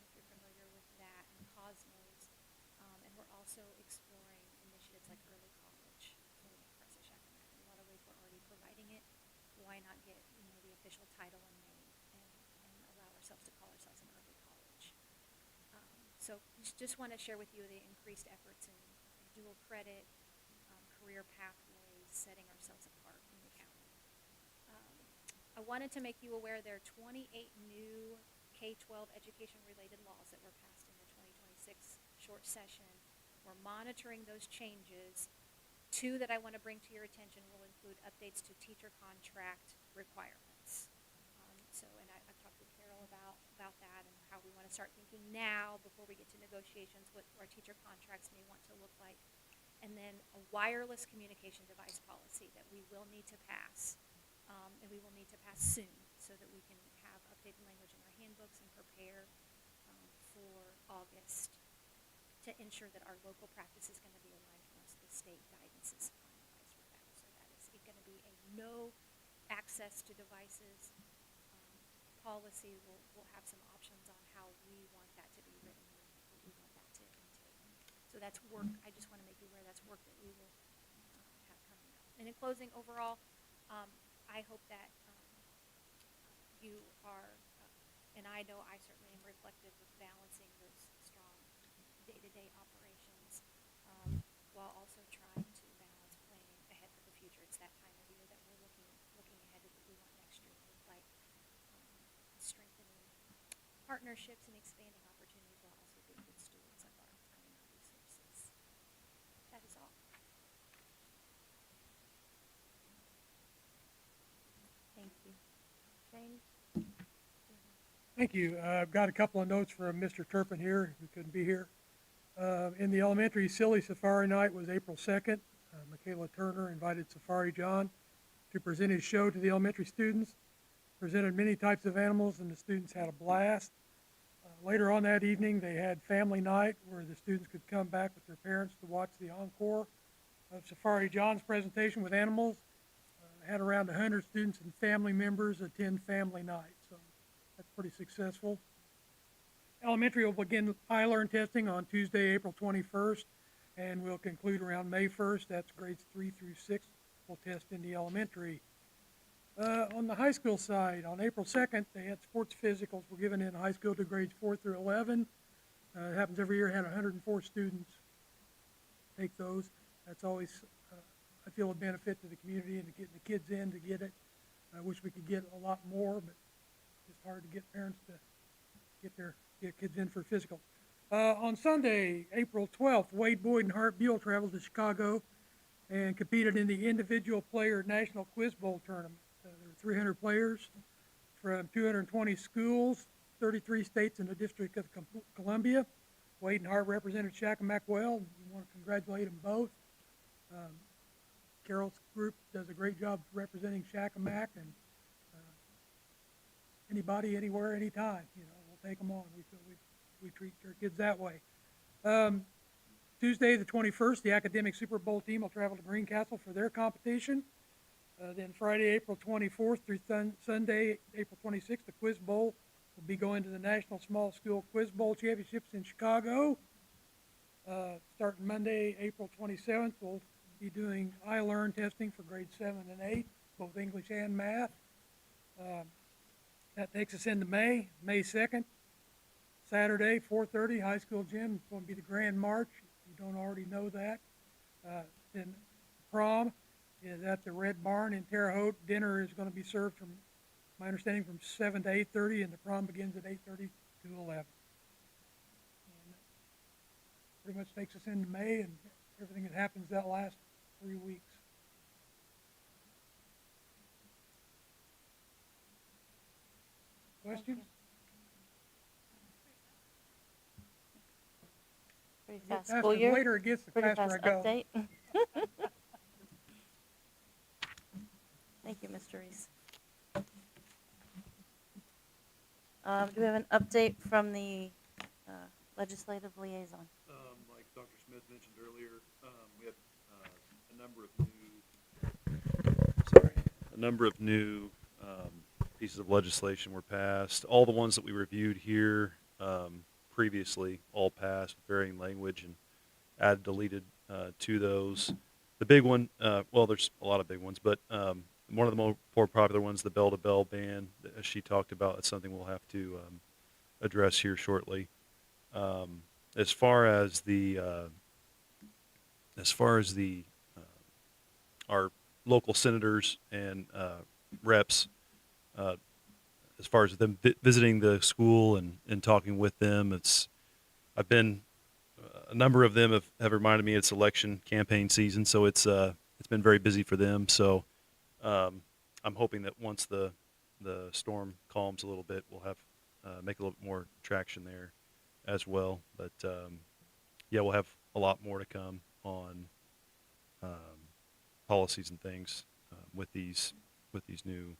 if you're familiar with that, and Cosmos, and we're also exploring initiatives like early college for Precious Academic. In a lot of ways, we're already providing it. Why not get the official title and name and allow ourselves to call ourselves an early college? So just want to share with you the increased efforts in dual credit, career pathways, setting ourselves apart in the county. I wanted to make you aware there are 28 new K-12 education-related laws that were passed in the 2026 short session. We're monitoring those changes. Two that I want to bring to your attention will include updates to teacher contract requirements. And I've talked with Carol about that and how we want to start thinking now before we get to negotiations what our teacher contracts may want to look like. And then a wireless communication device policy that we will need to pass, and we will need to pass soon so that we can have updated language in our handbooks and prepare for August to ensure that our local practice is going to be aligned once the state guidance is finalized with that. So that is going to be a no access to devices policy. We'll have some options on how we want that to be written and what we want that to entail. So that's work. I just want to make you aware that's work that we will have coming up. And in closing, overall, I hope that you are, and I know I certainly am reflective of balancing those strong day-to-day operations while also trying to balance planning ahead for the future. It's that time of year that we're looking ahead to what we want next year to look like, strengthening partnerships and expanding opportunities while also being good stewards of our time and our resources. That is all. Thank you. Shane? Thank you. I've got a couple of notes from Mr. Turpin here, who couldn't be here. In the elementary, Silly Safari Night was April 2nd. Michaela Turner invited Safari John to present his show to the elementary students, presented many types of animals, and the students had a blast. Later on that evening, they had family night where the students could come back with their parents to watch the encore of Safari John's presentation with animals. Had around 100 students and family members attend family night, so that's pretty successful. Elementary will begin iLearn testing on Tuesday, April 21st, and will conclude around May 1st. That's grades 3 through 6 will test in the elementary. On the high school side, on April 2nd, they had sports physicals were given in high school to grades 4 through 11. It happens every year. Had 104 students take those. That's always, I feel, a benefit to the community and to getting the kids in to get it. I wish we could get a lot more, but it's hard to get parents to get kids in for physicals. On Sunday, April 12th, Wade Boyd and Hart Buell traveled to Chicago and competed in the individual player national quiz bowl tournament. There were 300 players from 220 schools, 33 states, and the District of Columbia. Wade and Hart represented Shakamak well. We want to congratulate them both. Carol's group does a great job representing Shakamak, and anybody, anywhere, anytime, we'll take them on. We feel we treat our kids that way. Tuesday the 21st, the academic Super Bowl team will travel to Greencastle for their competition. Then Friday, April 24th through Sunday, April 26th, the Quiz Bowl will be going to the National Small School Quiz Bowl Championships in Chicago. Starting Monday, April 27th, we'll be doing iLearn testing for grades 7 and 8, both English and math. That takes us into May 2nd. Saturday, 4:30, high school gym. It's going to be the Grand March. don't already know that. Then prom is at the Red Barn in Terre Haute. Dinner is going to be served from, my understanding, from 7 to 8:30, and the prom begins at 8:30 to 11. And pretty much takes us into May and everything that happens that last 3 weeks. Questions? Pretty Get fast faster. school The year. later it gets, the Pretty faster fast I go. update. Thank you, Mr. Reese. Do we have an update from the legislative liaison? Like Dr. Smith mentioned earlier, we had a number of new pieces of legislation were passed. All the ones that we reviewed here previously all passed with varying language and added, deleted to those. The big one, well, there's a lot of big ones, but one of the more popular ones, the bell-to-bell ban, as she talked about, it's something we'll have to address here shortly. As far as the our local senators and reps, as far as them visiting the school and talking with them, I've been a number of them have reminded me it's election campaign season, so it's been very busy for them. So I'm hoping that once the storm calms a little bit, we'll have make a little bit more traction there as well. But yeah, we'll have a lot more to come on policies and things with these new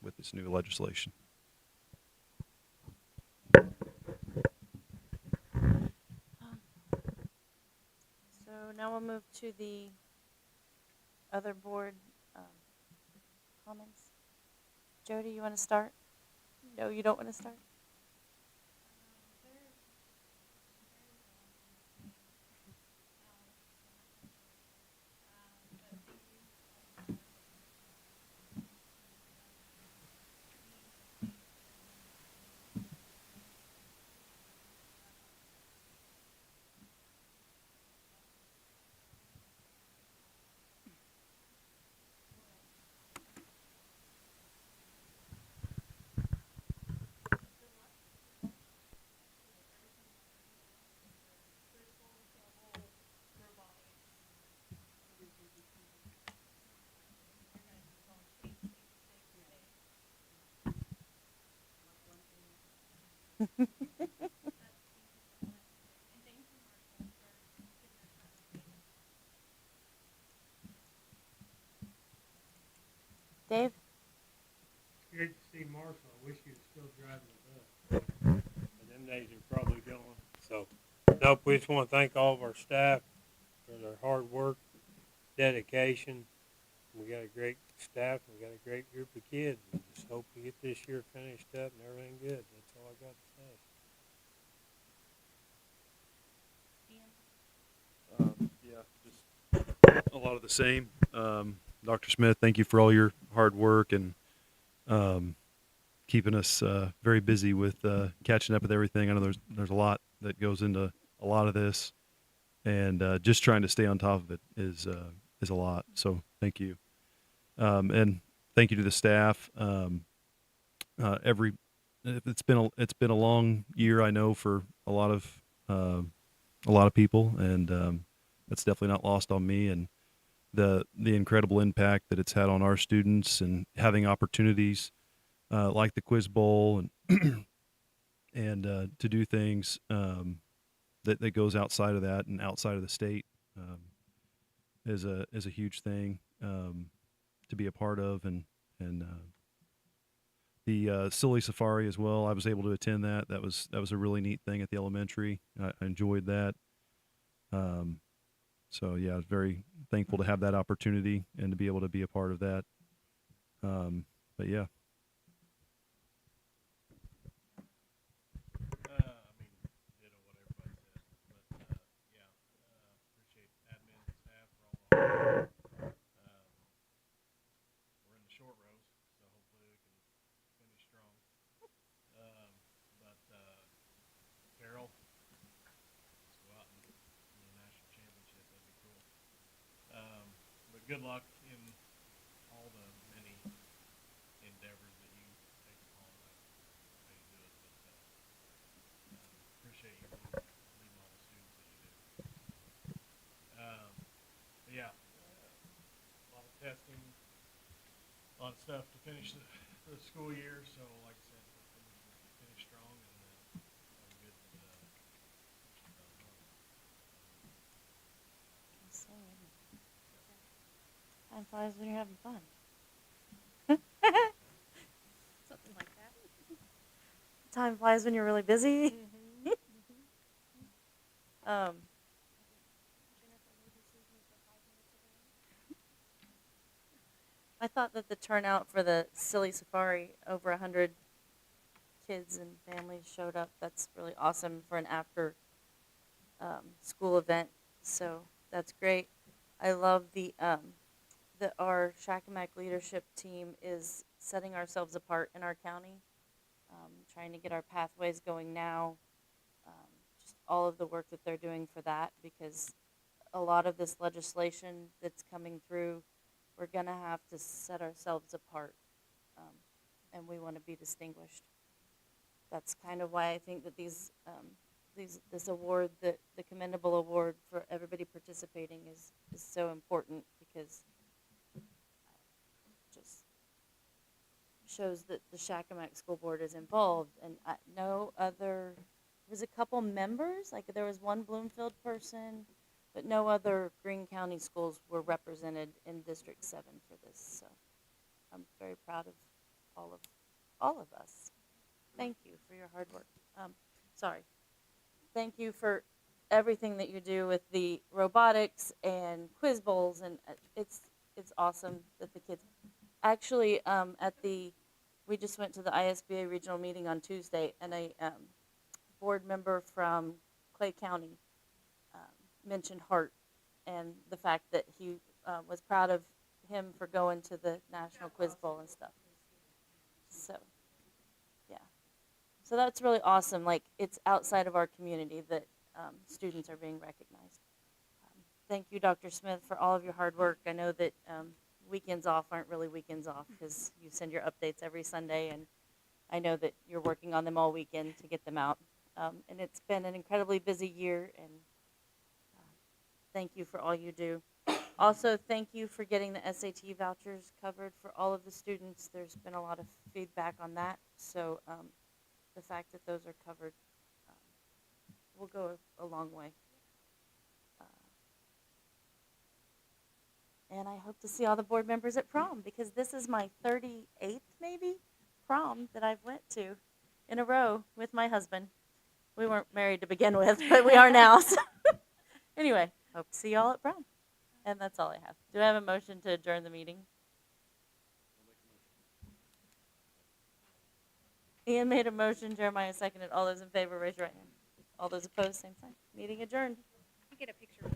with this new legislation. So now we'll move to the other board comments. Jody, you want to start? No, you don't want to start? Dave? It's great to see Marshall. I wish he was still driving the bus. But them days are probably gone. So, nope, we just want to thank all of our staff for their hard work, dedication. We got a great staff. We got a great group of kids. We just hope to get this year finished up and everything good. That's all I got to say. Yeah, just a lot of the same. Dr. Smith, thank you for all your hard work and keeping us very busy with catching up with everything. I know there's a lot that goes into a lot of this, and just trying to stay on top of it is a lot. So thank you, and thank you to the staff. It's been a long year, I know, for a lot of people, and that's definitely not lost on me. And the incredible impact that it's had on our students and having opportunities like the Quiz Bowl and and to do things that goes outside of that and outside of the state is a huge thing to be a part of. And the Silly Safari as well, I was able to attend that. That was a really neat thing at the elementary. I enjoyed that. So yeah, I was very thankful to have that opportunity and to be able to be a part of that. But yeah. I mean, ditto what everybody said. But yeah, appreciate admin and staff for all the hard work. We're in the short rows, so hopefully we can finish strong. But Carol, let's go good luck in all the many endeavors that you take upon. I know you do it, but appreciate you leading all the students that you do. But yeah, a lot of testing, a lot of stuff to finish the school year. So, like I said, hopefully we can finish strong and have a good month. So, time flies when you're having fun. Something like that. Time flies when you're really busy. Jennifer maybe sees me for 5 minutes a day. I thought that the turnout for the Silly Safari, over 100 kids and families showed up. That's really awesome for an after school event. So that's great. I love that our Shakamak leadership team is setting ourselves apart in our county, trying to get our pathways going now. Just all of the work that they're doing for that, because a lot of this legislation that's coming through, we're going to have to set ourselves apart, and we want to be distinguished. That's kind of why I think that this award, the commendable award for everybody participating is so important, because it just shows that the Shakamak School Board is involved, and no other, there was a couple members, like there was one Bloomfield person, but no other Greene County schools were represented in District 7 for this. So I'm very proud of all of us. Thank you for your hard work. Thank you for everything that you do with the robotics and quiz bowls, and it's awesome that the kids actually we just went to the ISBA regional meeting on Tuesday, and a board member from Clay County mentioned Hart and the fact that he was proud of him for going to the National Quiz Bowl and stuff. So, yeah. So that's really awesome. Like, it's outside of our community that students are being recognized. Thank you, Dr. Smith, for all of your hard work. I know that weekends off aren't really weekends off, because you send your updates every Sunday, and I know that you're working on them all weekend to get them out. And it's been an incredibly busy year, and thank you for all you do. Also, thank you for getting the SAT vouchers covered for all of the students. There's been a lot of feedback on that, so the fact that those are covered will go a long way. And I hope to see all the board members at prom, because this is my 38th, maybe, prom that I've went to in a row with my husband. We weren't married to begin with, but we are now. So. Anyway, hope to see y'all at prom. And that's all I have. Do I have a motion to adjourn the meeting? Ian made a motion, Jeremiah seconded. All those in favor, raise your right hand. All those opposed, same sign. Meeting adjourned. You get a picture.